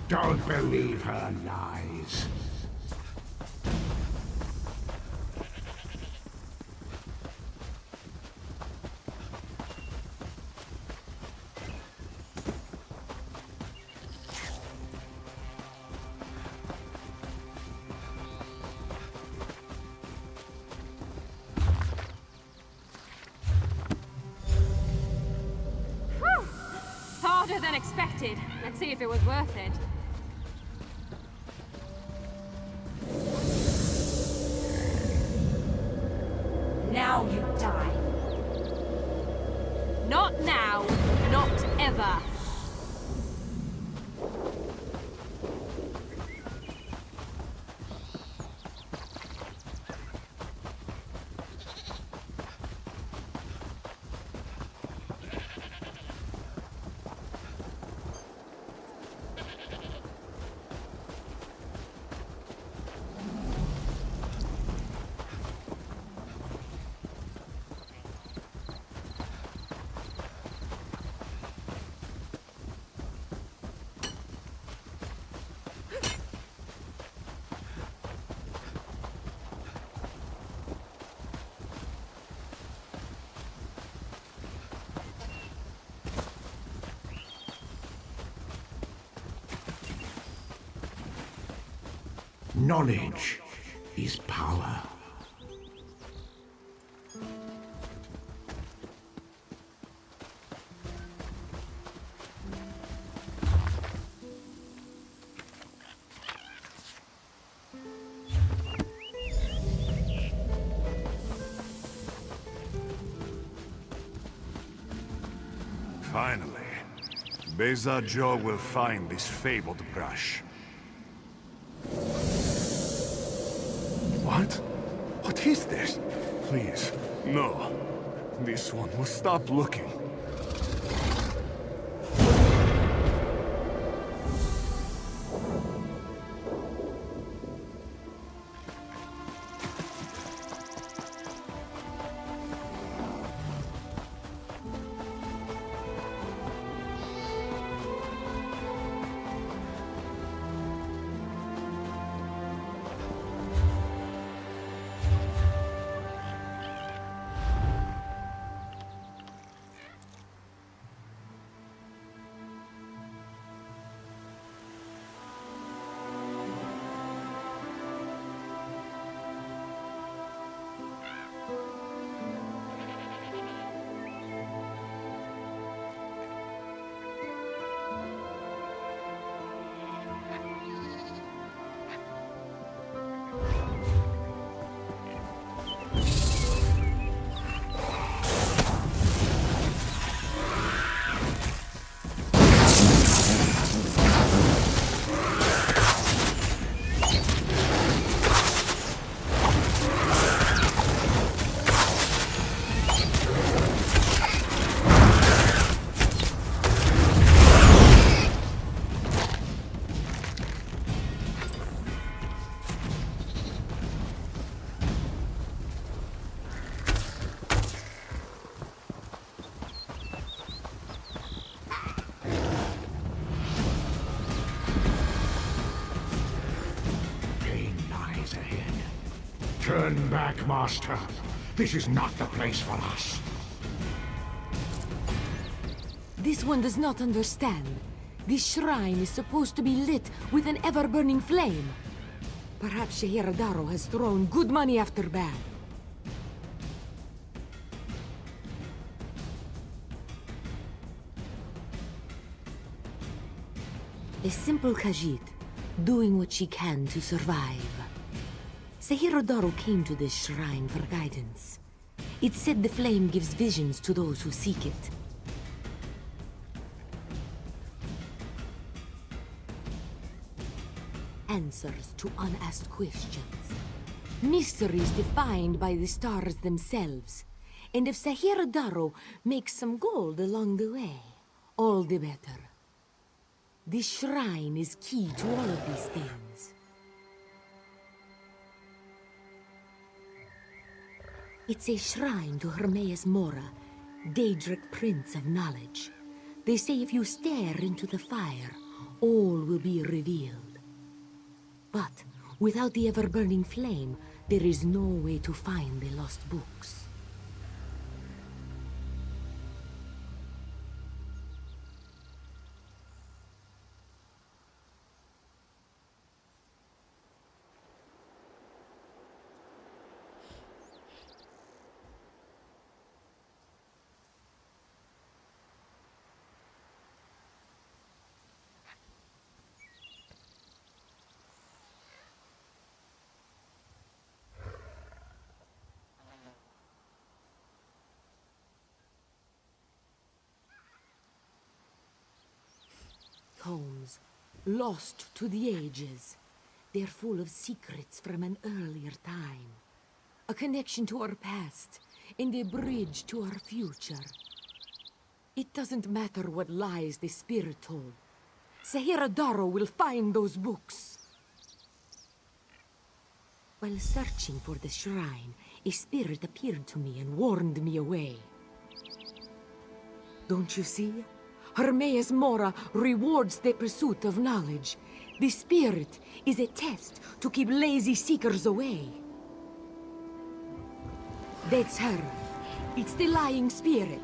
Don't believe her lies. Whew! Harder than expected. Let's see if it was worth it. Now you die. Not now, not ever. Knowledge is power. Finally, Beza Joe will find this fabled brush. What? What is this? Please, no. This one will stop looking. Turn back, Master. This is not the place for us. This one does not understand. This shrine is supposed to be lit with an ever-burning flame. Perhaps Shehiradaro has thrown good money after bad. A simple Khajiit, doing what she can to survive. Sehirodoro came to this shrine for guidance. It said the flame gives visions to those who seek it. Answers to unasked questions. Mysteries defined by the stars themselves. And if Sehirodoro makes some gold along the way, all the better. This shrine is key to all of these things. It's a shrine to Hermaeus Mora, Daedric Prince of Knowledge. They say if you stare into the fire, all will be revealed. But without the ever-burning flame, there is no way to find the lost books. Tomes, lost to the ages. They're full of secrets from an earlier time. A connection to our past, and a bridge to our future. It doesn't matter what lies the spirit told. Sehirodoro will find those books. While searching for the shrine, a spirit appeared to me and warned me away. Don't you see? Hermaeus Mora rewards the pursuit of knowledge. The spirit is a test to keep lazy seekers away. That's her. It's the lying spirit.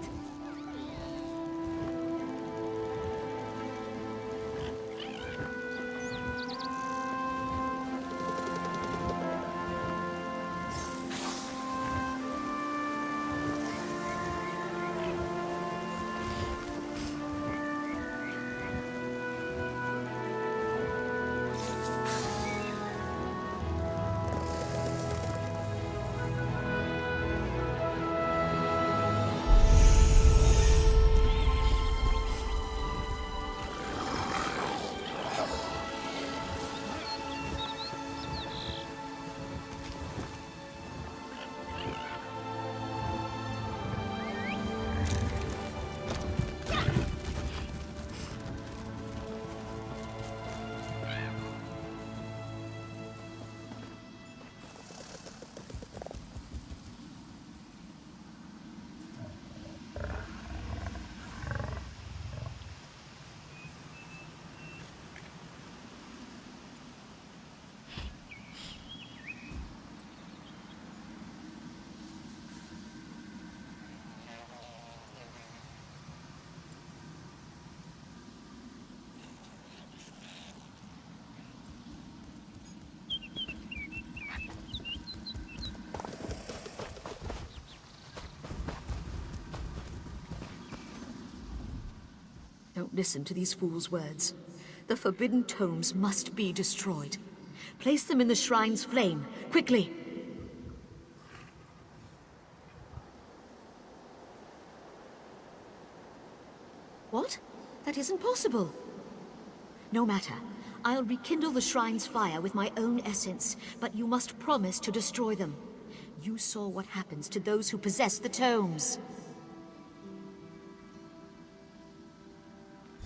Don't listen to these fools' words. The forbidden tomes must be destroyed. Place them in the shrine's flame, quickly! What? That isn't possible. No matter. I'll rekindle the shrine's fire with my own essence, but you must promise to destroy them. You saw what happens to those who possess the tomes.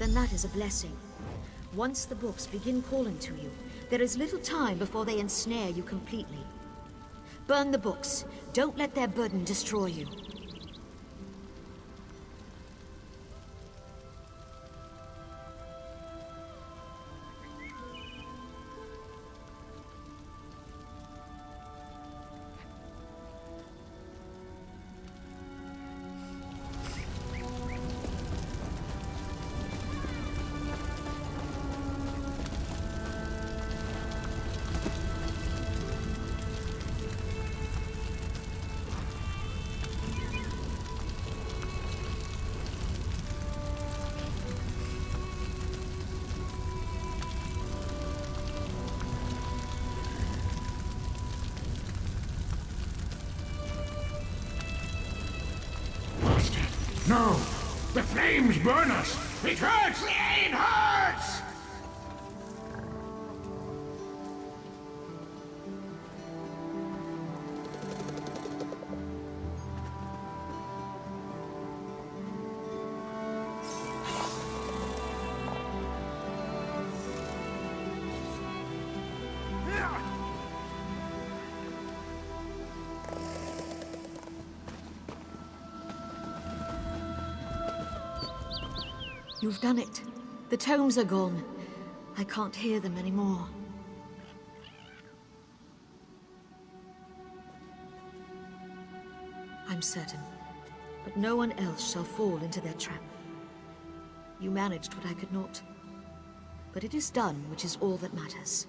Then that is a blessing. Once the books begin calling to you, there is little time before they ensnare you completely. Burn the books. Don't let their burden destroy you. No! The flames burn us! It hurts! It hurts! You've done it. The tomes are gone. I can't hear them anymore. I'm certain. But no one else shall fall into their trap. You managed what I could not. But it is done, which is all that matters.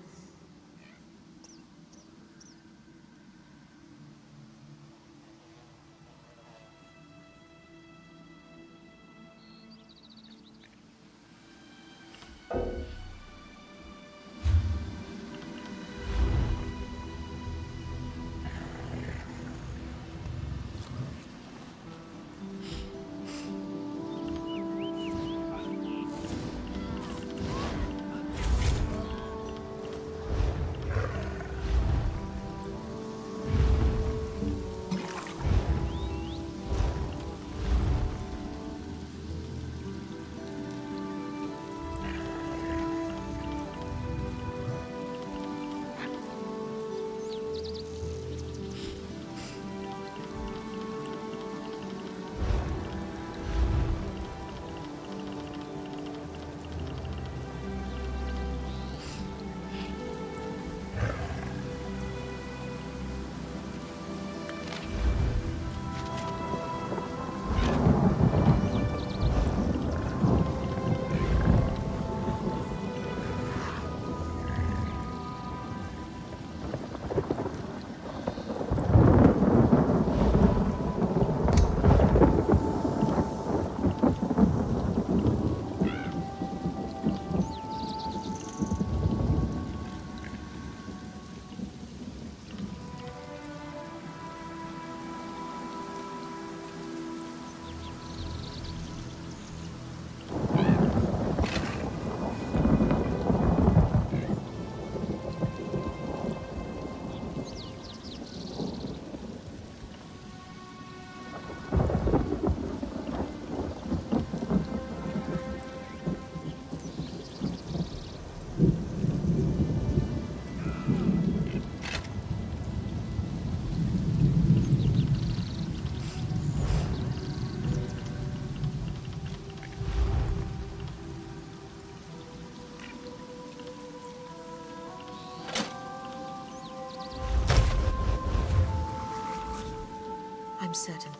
I'm certain.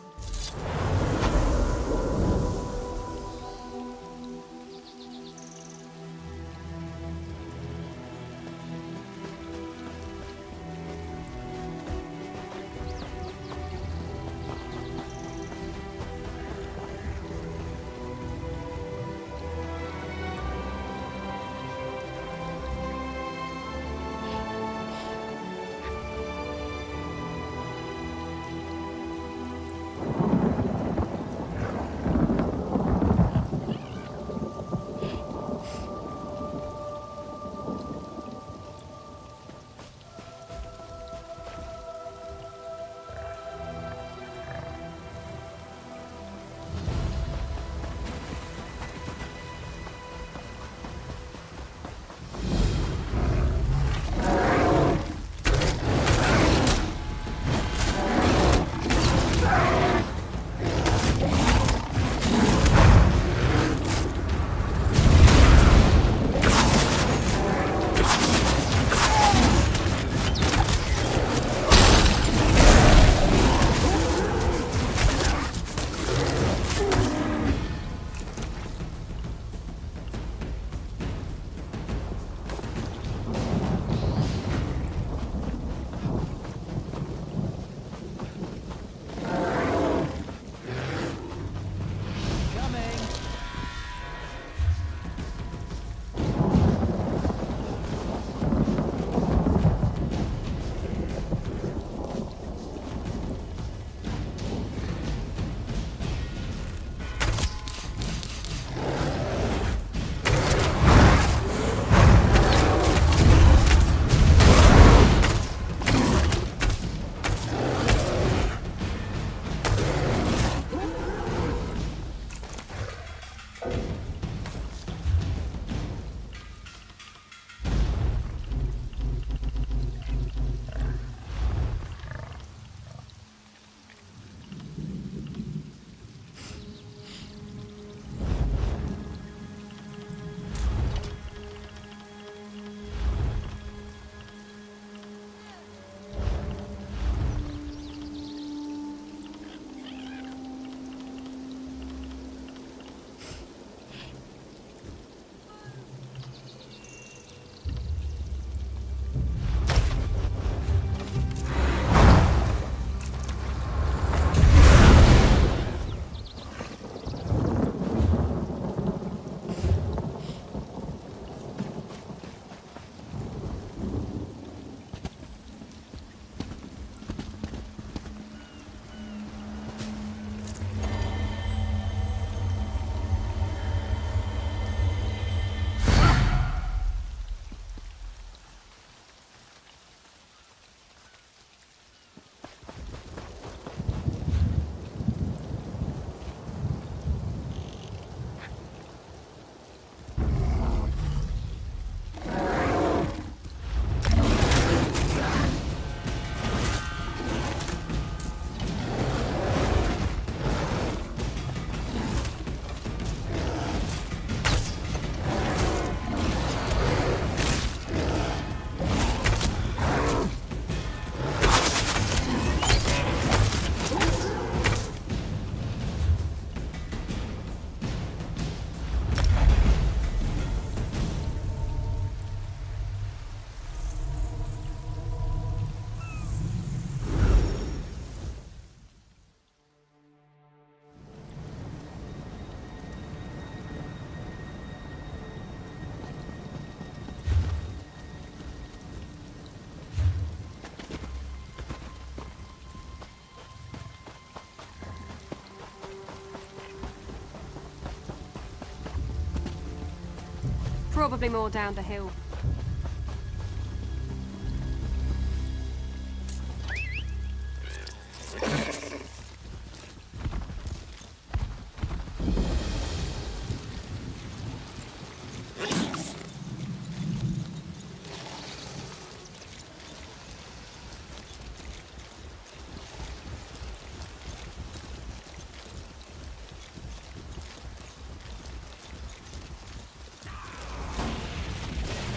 Probably more down the hill.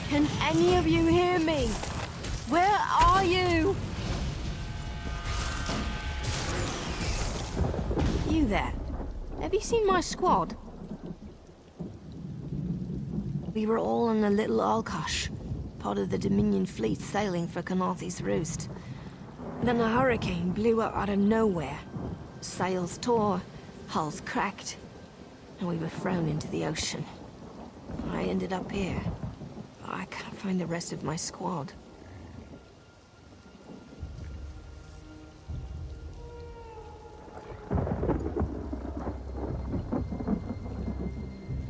Can any of you hear me? Where are you? You there. Have you seen my squad? We were all on a little Alkosh, part of the Dominion fleet sailing for Canarthy's Roost. Then a hurricane blew up out of nowhere. Sails tore, hulls cracked, and we were thrown into the ocean. I ended up here. I can't find the rest of my squad.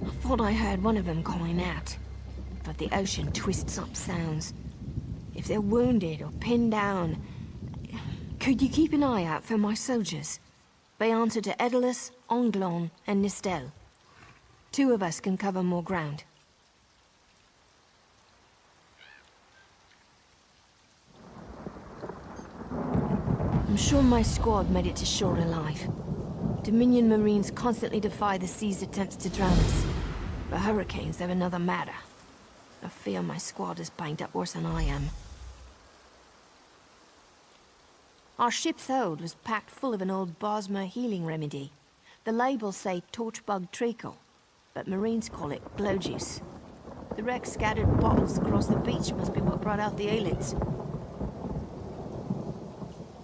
I thought I heard one of them calling out, but the ocean twists up sounds. If they're wounded or pinned down, could you keep an eye out for my soldiers? They answer to Edalus, Onglon, and Nistel. 2 of us can cover more ground. I'm sure my squad made it to shore alive. Dominion Marines constantly defy the sea's attempts to drown us. But hurricanes, they're another matter. I fear my squad is banged up worse than I am. Our ship's hold was packed full of an old Bosmer healing remedy. The labels say torchbug treacle, but Marines call it glow juice. The wreck scattered bottles across the beach must be what brought out the aliens.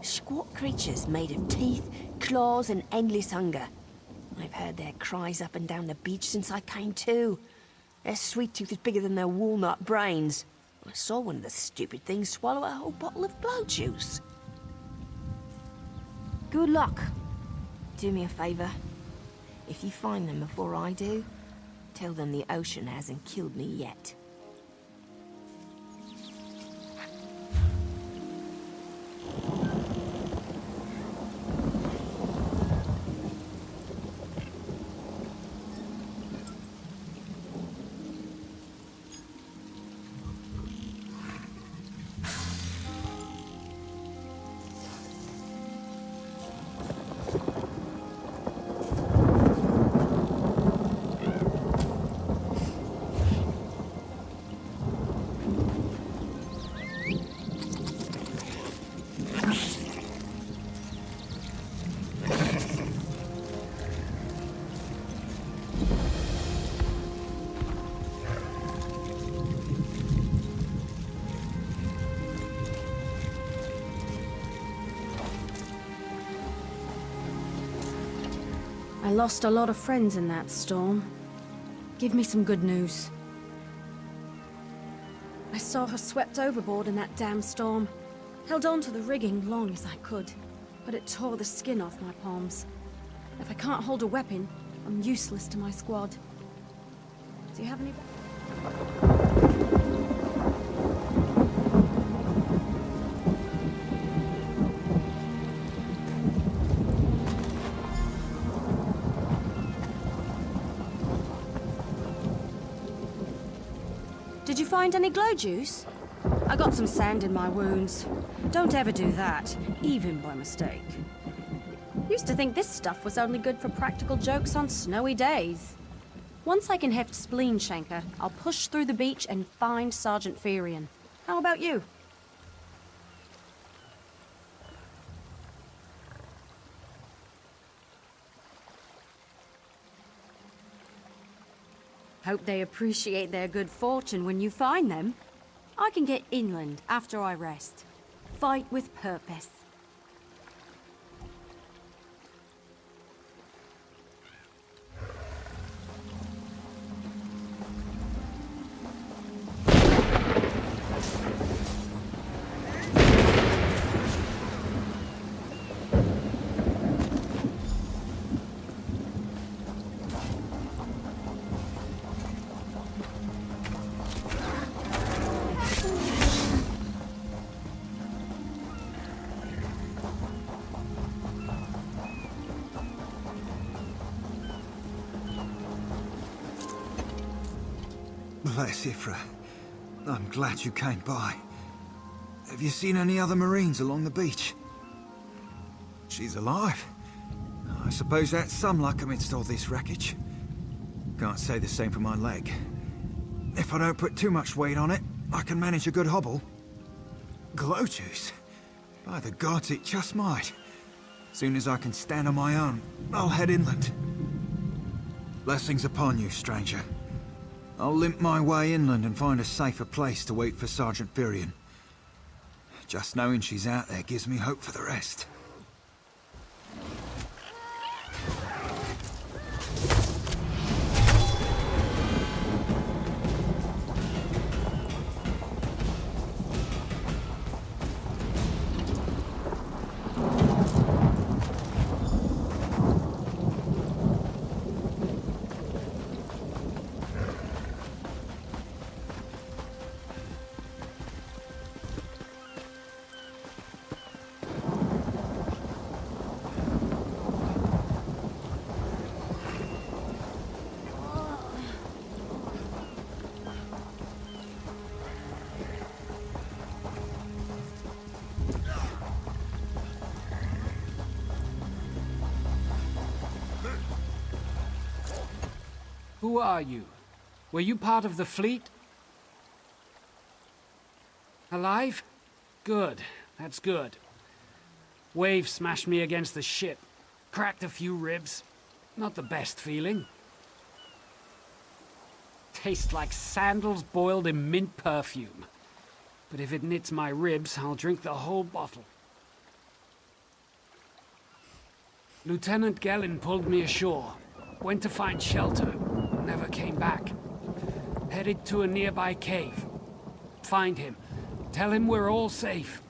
Squat creatures made of teeth, claws, and endless hunger. I've heard their cries up and down the beach since I came to. Their sweet tooth is bigger than their walnut brains. I saw one of the stupid things swallow a whole bottle of blow juice. Good luck. Do me a favor. If you find them before I do, tell them the ocean hasn't killed me yet. I lost a lot of friends in that storm. Give me some good news. I saw her swept overboard in that damn storm. Held on to the rigging long as I could, but it tore the skin off my palms. If I can't hold a weapon, I'm useless to my squad. Do you have any... Did you find any glow juice? I got some sand in my wounds. Don't ever do that, even by mistake. Used to think this stuff was only good for practical jokes on snowy days. Once I can heft Spleen Shanker, I'll push through the beach and find Sergeant Ferian. How about you? Hope they appreciate their good fortune when you find them. I can get inland after I rest. Fight with purpose. Bless Ifra. I'm glad you came by. Have you seen any other Marines along the beach? She's alive. I suppose that's some luck amidst all this wreckage. Can't say the same for my leg. If I don't put too much weight on it, I can manage a good hobble. Glow juice? By the gods, it just might. Soon as I can stand on my own, I'll head inland. Blessings upon you, stranger. I'll limp my way inland and find a safer place to wait for Sergeant Firion. Just knowing she's out there gives me hope for the rest. Who are you? Were you part of the fleet? Alive? Good. That's good. Wave smashed me against the ship. Cracked a few ribs. Not the best feeling. Tastes like sandals boiled in mint perfume. But if it knits my ribs, I'll drink the whole bottle. Lieutenant Gellin pulled me ashore. Went to find shelter. Never came back. Headed to a nearby cave. Find him. Tell him we're all safe.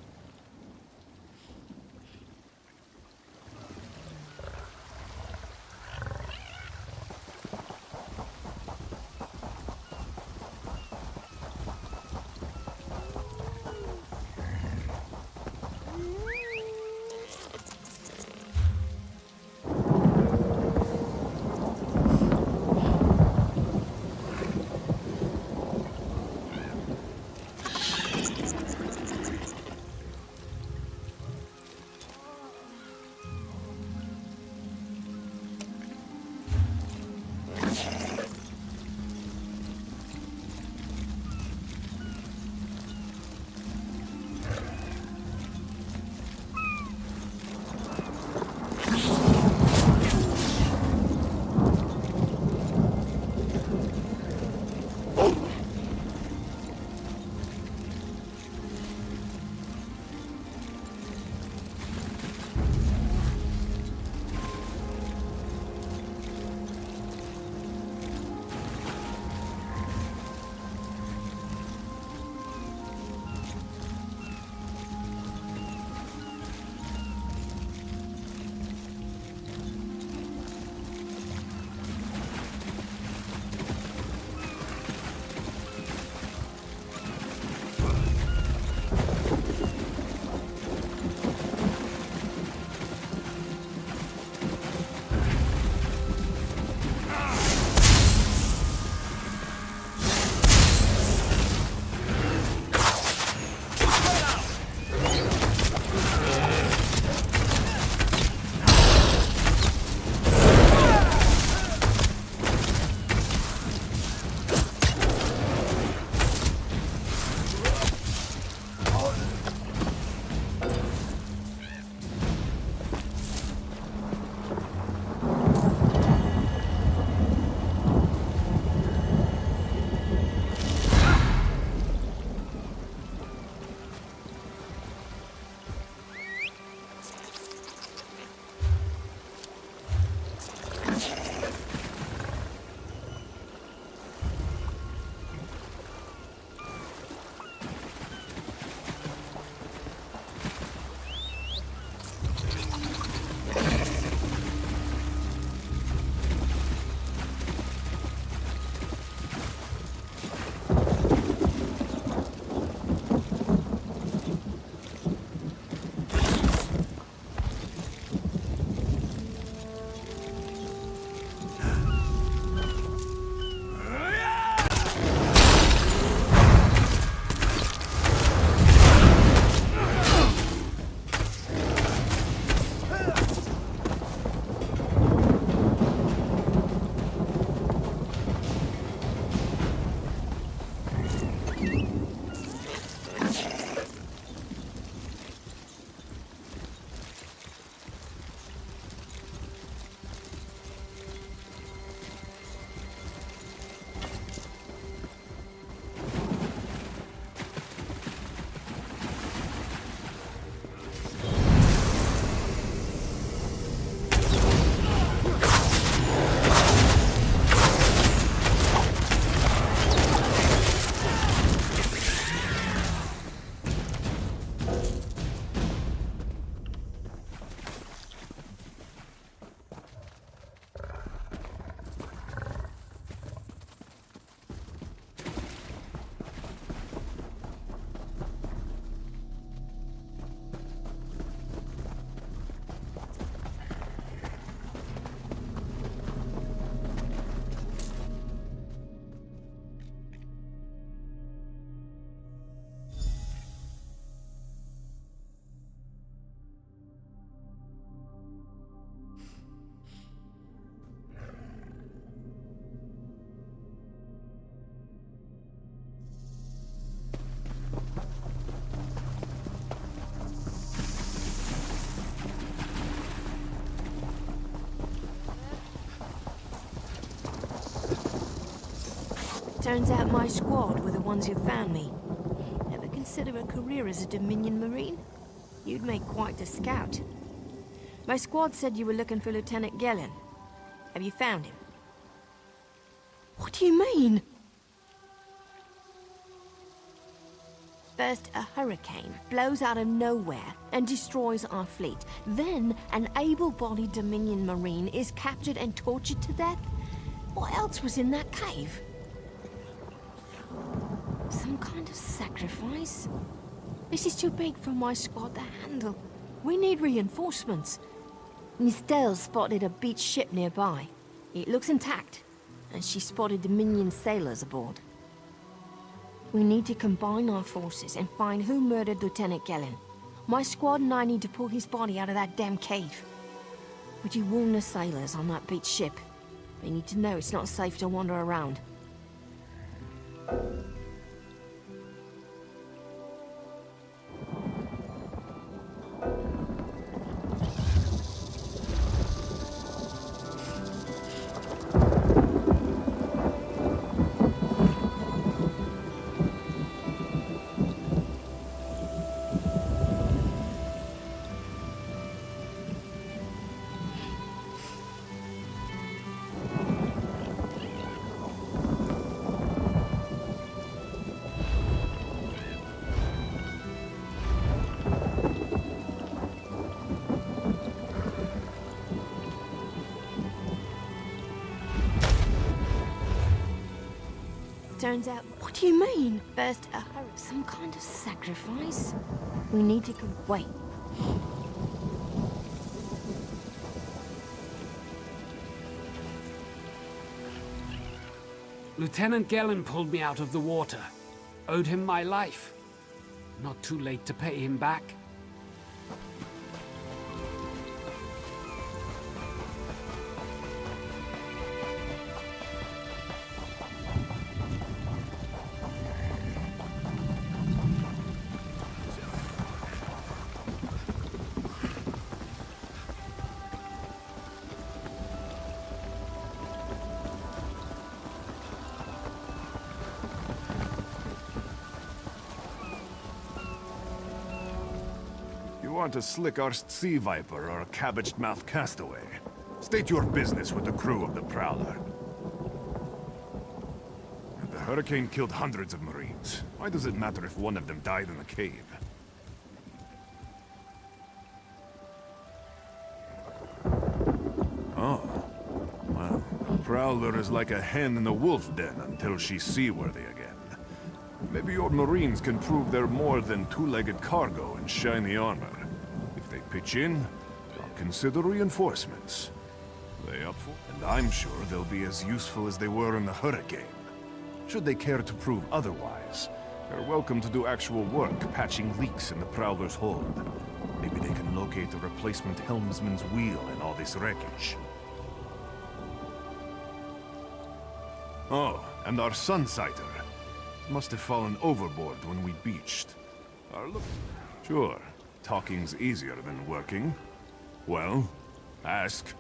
Turns out my squad were the ones who found me. Ever consider a career as a Dominion Marine? You'd make quite the scout. My squad said you were looking for Lieutenant Gellin. Have you found him? What do you mean? First, a hurricane blows out of nowhere and destroys our fleet. Then, an able-bodied Dominion Marine is captured and tortured to death? What else was in that cave? Some kind of sacrifice? This is too big for my squad to handle. We need reinforcements. Miss Dale spotted a beached ship nearby. It looks intact, and she spotted Dominion sailors aboard. We need to combine our forces and find who murdered Lieutenant Gellin. My squad and I need to pull his body out of that damn cave. Would you warn the sailors on that beached ship? They need to know it's not safe to wander around. Turns out, what do you mean? First, some kind of sacrifice? We need to wait. Lieutenant Gellin pulled me out of the water. Owed him my life. Not too late to pay him back. You want a slick-arsed sea viper or a cabbage-mouthed castaway? State your business with the crew of the Prowler. The hurricane killed hundreds of Marines. Why does it matter if one of them died in the cave? Oh. Well, the Prowler is like a hen in a wolf den until she's seaworthy again. Maybe your Marines can prove they're more than two-legged cargo and shiny armor. If they pitch in, I'll consider reinforcements. They up for? And I'm sure they'll be as useful as they were in the hurricane. Should they care to prove otherwise, they're welcome to do actual work patching leaks in the Prowler's hold. Maybe they can locate a replacement helmsman's wheel in all this wreckage. Oh, and our Sunsighter. Must have fallen overboard when we beached. Sure, talking's easier than working. Well, ask.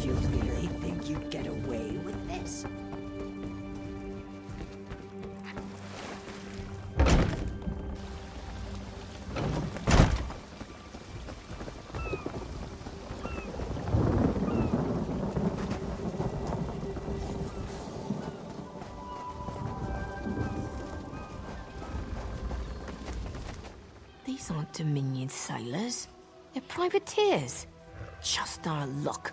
Did you really think you'd get away with this? These aren't Dominion sailors. They're privateers. Just our luck.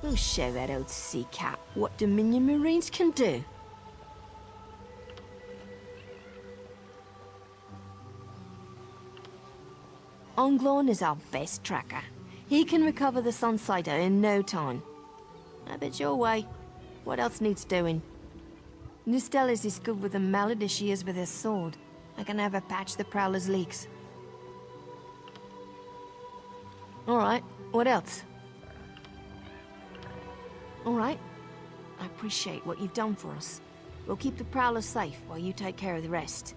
We'll show that old sea cat what Dominion Marines can do. Onglorn is our best tracker. He can recover the Sunsider in no time. Have it your way. What else needs doing? Nustell is as good with a mallet as she is with her sword. I can have her patch the Prowler's leaks. Alright, what else? Alright. I appreciate what you've done for us. We'll keep the Prowler safe while you take care of the rest.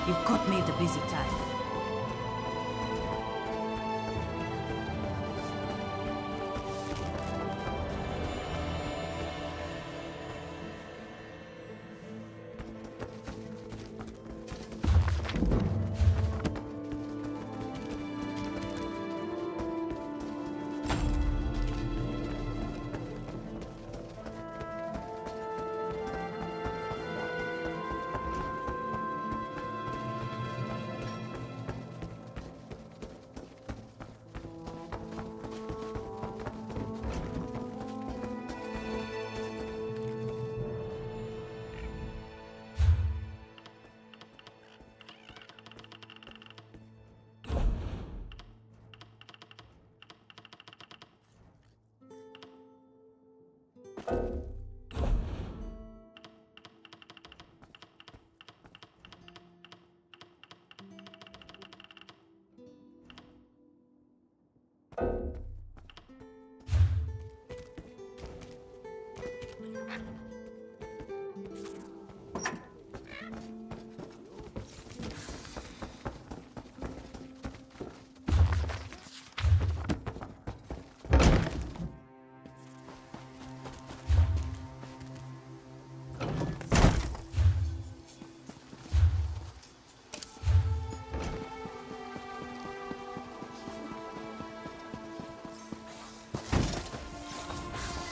You've caught me at a busy time.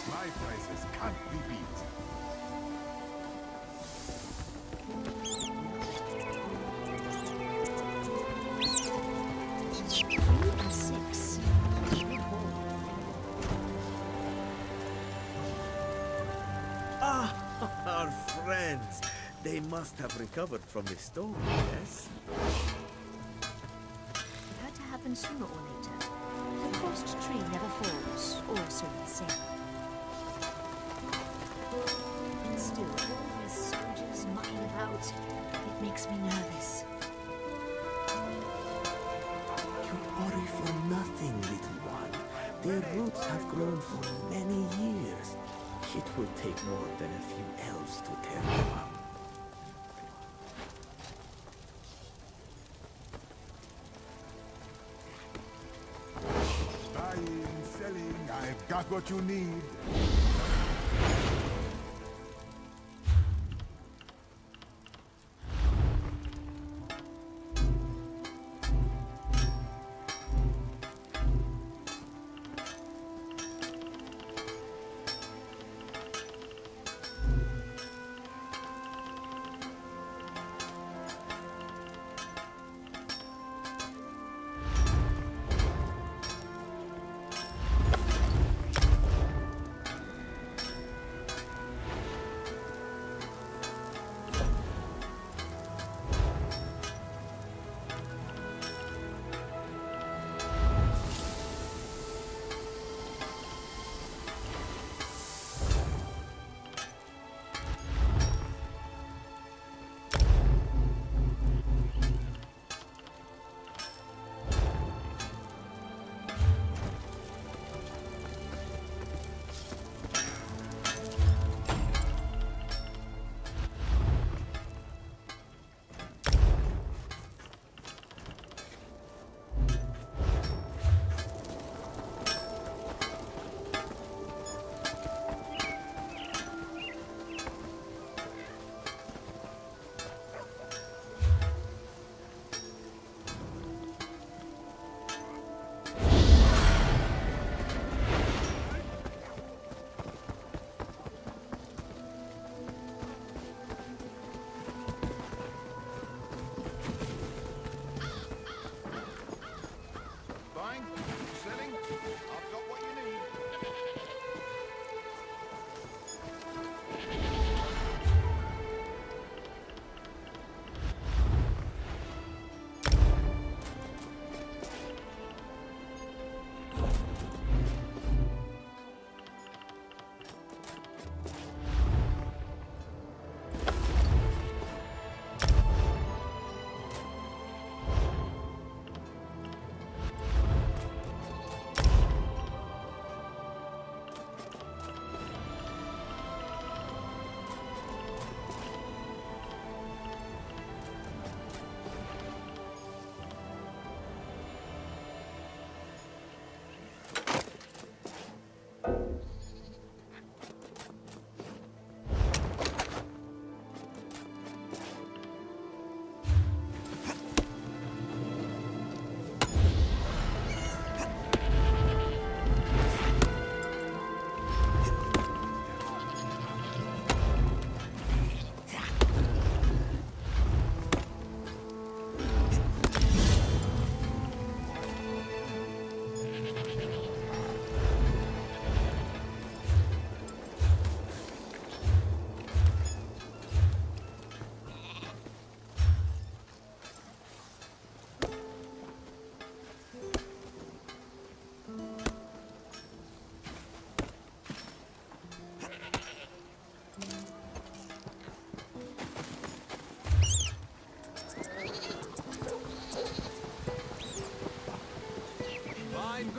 My prices can't be beat. Six. Ah, our friends. They must have recovered from the storm, yes? It had to happen sooner or later. The crossed tree never falls, or so they say. Still, all these soldiers mucking about, it makes me nervous. You worry for nothing, little one. Their roots have grown for many years. It will take more than a few elves to tear them up. Buying, selling, I've got what you need.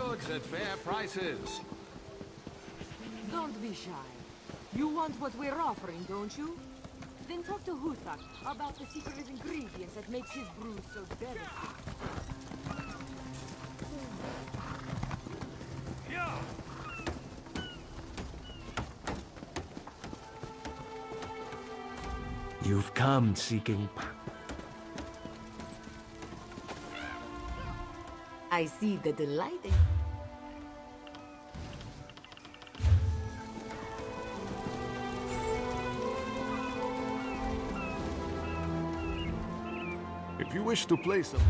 goods at fair prices. Don't be shy. You want what we're offering, don't you? Then talk to Huthak about the secret ingredients that makes his brew so delicate. You've come seeking... I see the delight in... If you wish to play some...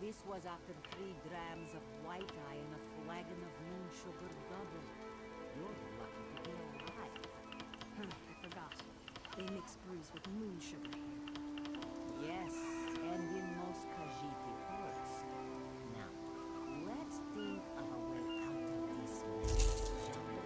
This was after 3 grams of white eye and a flagon of moon sugar double. You're lucky to be alive. I forgot. They mix brews with moon sugar here. Yes, and in most Khajiiti ports. Now, let's think of a way out of this mess, shall we?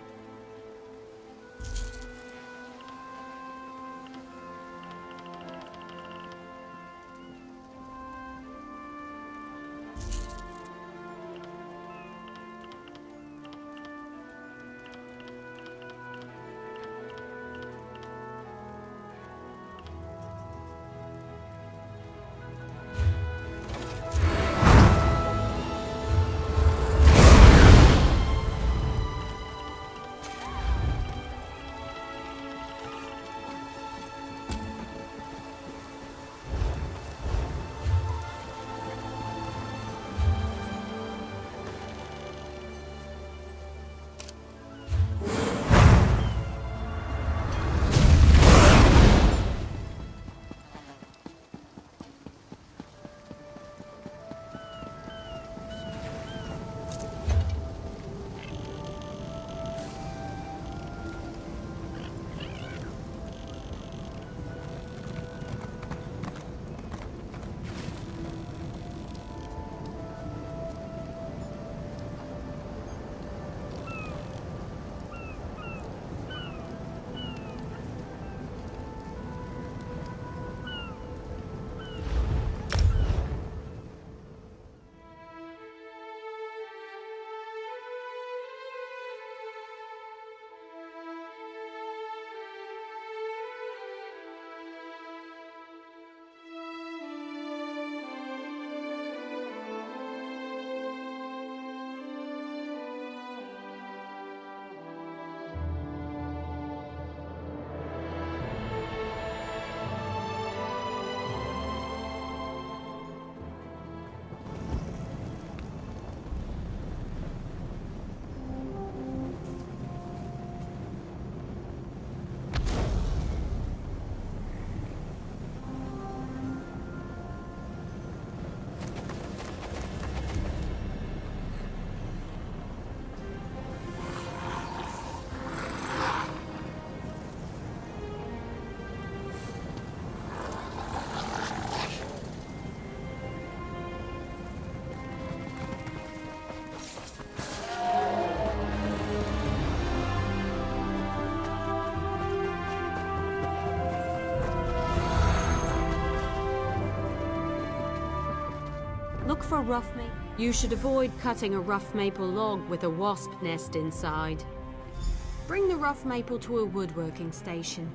Look for rough maple. You should avoid cutting a rough maple log with a wasp nest inside. Bring the rough maple to a woodworking station.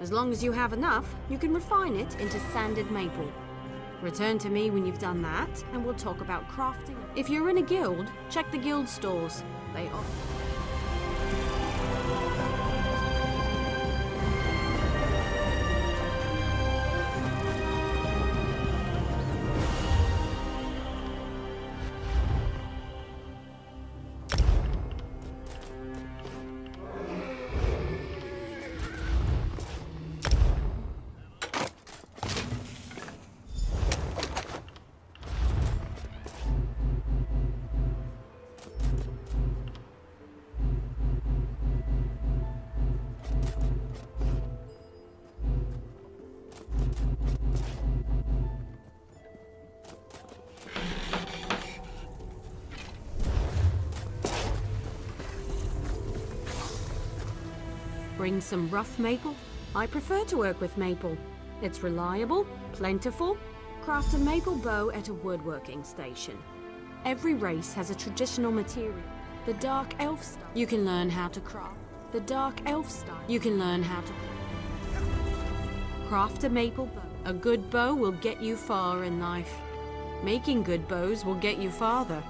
As long as you have enough, you can refine it into sanded maple. Return to me when you've done that, and we'll talk about crafting. If you're in a guild, check the guild stores. They offer... Bring some rough maple? I prefer to work with maple. It's reliable, plentiful. Craft a maple bow at a woodworking station. Every race has a traditional material. The dark elf style. You can learn how to craft. The dark elf style. You can learn how to craft a maple bow. A good bow will get you far in life. Making good bows will get you farther.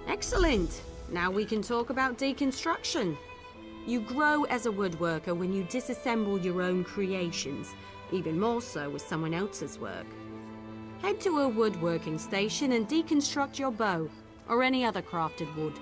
Excellent! Now we can talk about deconstruction. You grow as a woodworker when you disassemble your own creations, even more so with someone else's work. Head to a woodworking station and deconstruct your bow, or any other crafted wood.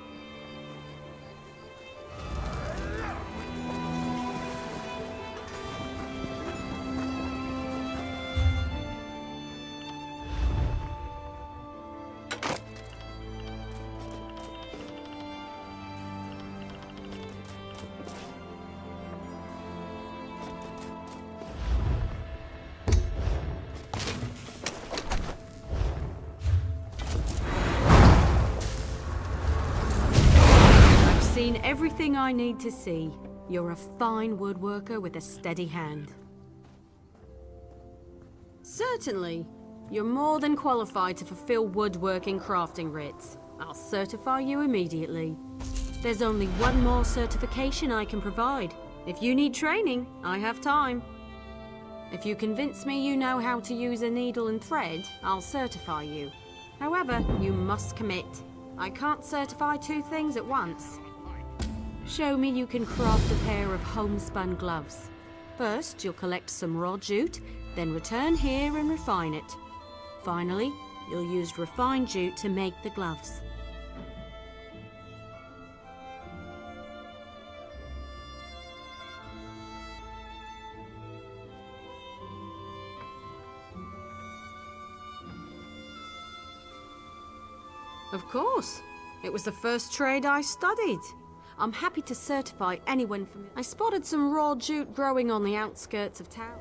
Seen everything I need to see. You're a fine woodworker with a steady hand. Certainly. You're more than qualified to fulfill woodworking crafting writs. I'll certify you immediately. There's only one more certification I can provide. If you need training, I have time. If you convince me you know how to use a needle and thread, I'll certify you. However, you must commit. I can't certify two things at once. Show me you can craft a pair of homespun gloves. First, you'll collect some raw jute, then return here and refine it. Finally, you'll use refined jute to make the gloves. Of course. It was the first trade I studied. I'm happy to certify anyone from it. I spotted some raw jute growing on the outskirts of town.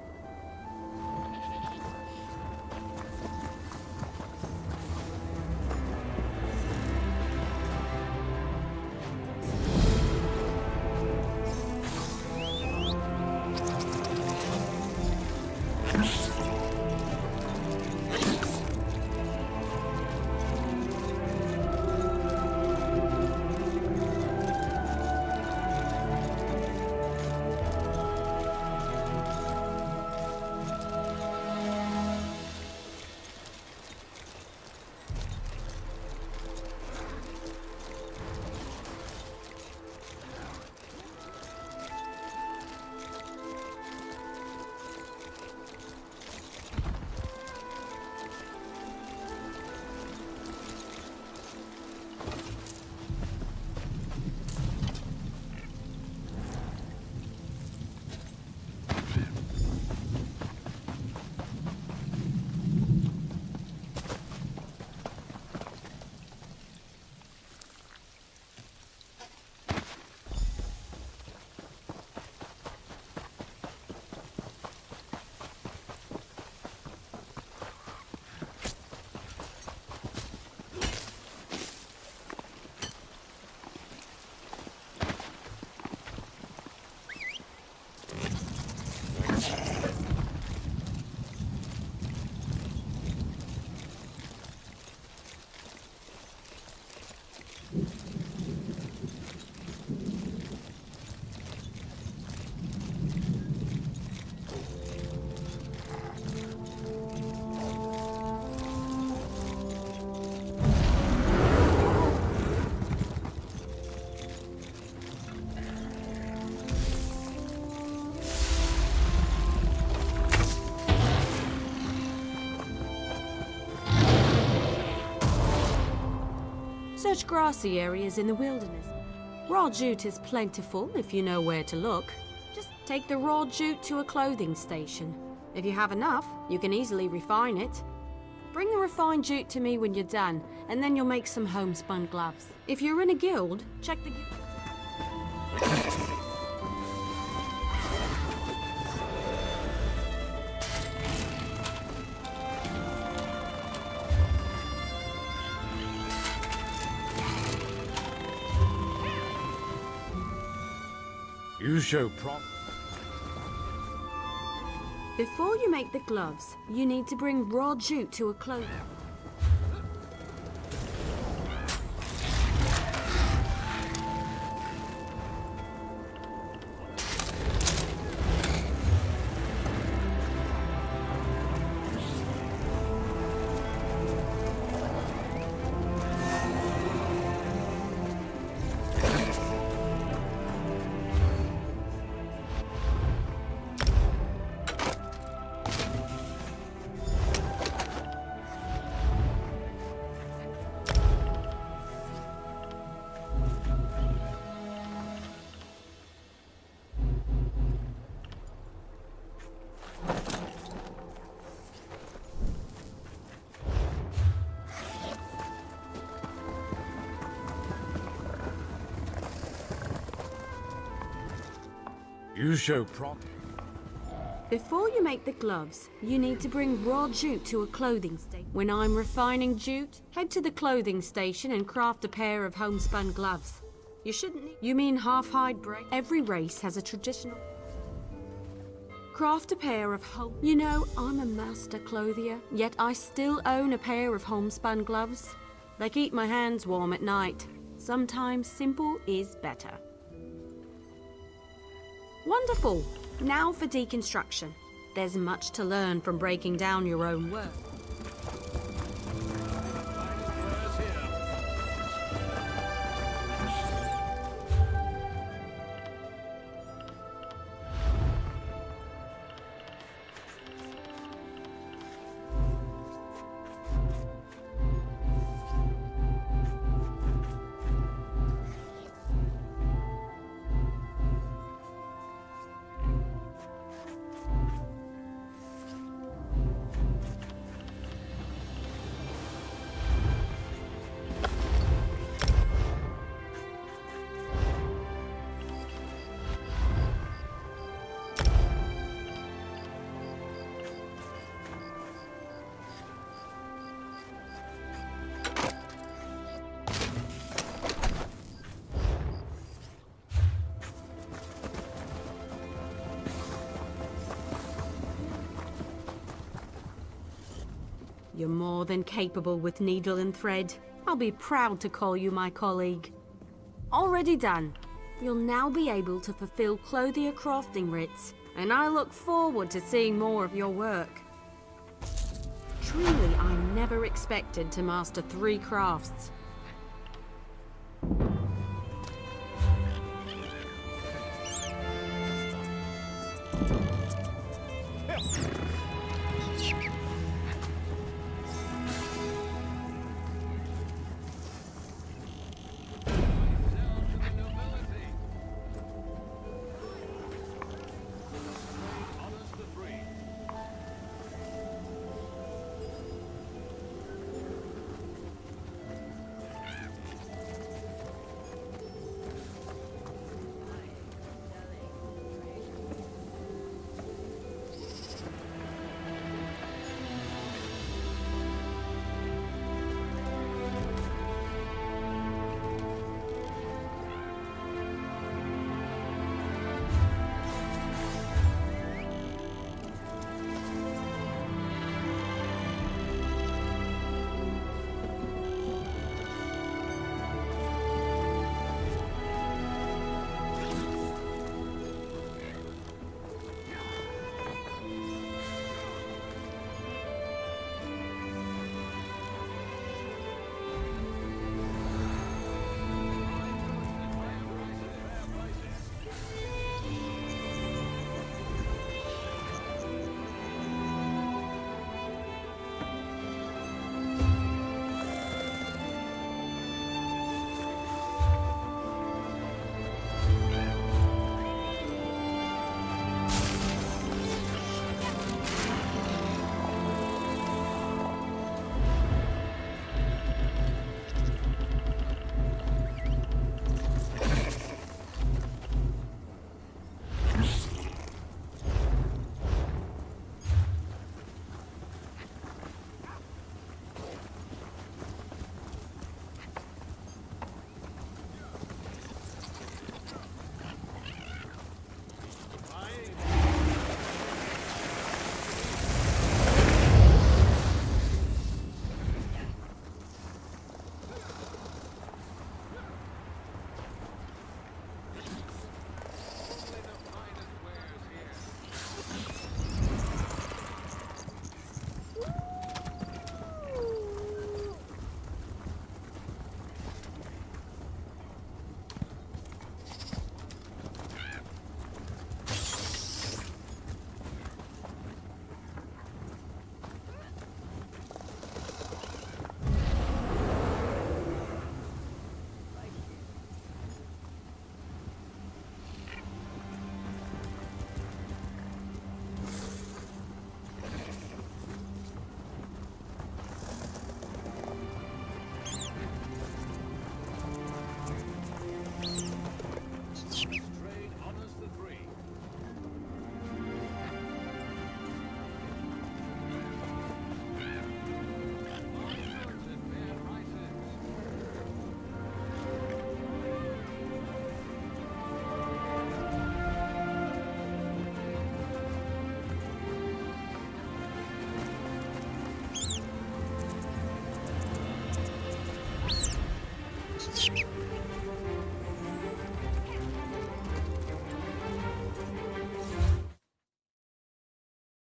Search grassy areas in the wilderness. Raw jute is plentiful if you know where to look. Just take the raw jute to a clothing station. If you have enough, you can easily refine it. Bring the refined jute to me when you're done, and then you'll make some homespun gloves. If you're in a guild, check the guild. You show promise. Before you make the gloves, you need to bring raw jute to a clothing. You show prop. Before you make the gloves, you need to bring raw jute to a clothing station. When I'm refining jute, head to the clothing station and craft a pair of homespun gloves. You shouldn't need... You mean half-hide braid? Every race has a traditional... Craft a pair of You know, I'm a master clothier, yet I still own a pair of homespun gloves. They keep my hands warm at night. Sometimes simple is better. Wonderful! Now for deconstruction. There's much to learn from breaking down your own work. You're more than capable with needle and thread. I'll be proud to call you my colleague. Already done. You'll now be able to fulfill clothier crafting writs, and I look forward to seeing more of your work. Truly, I never expected to master 3 crafts.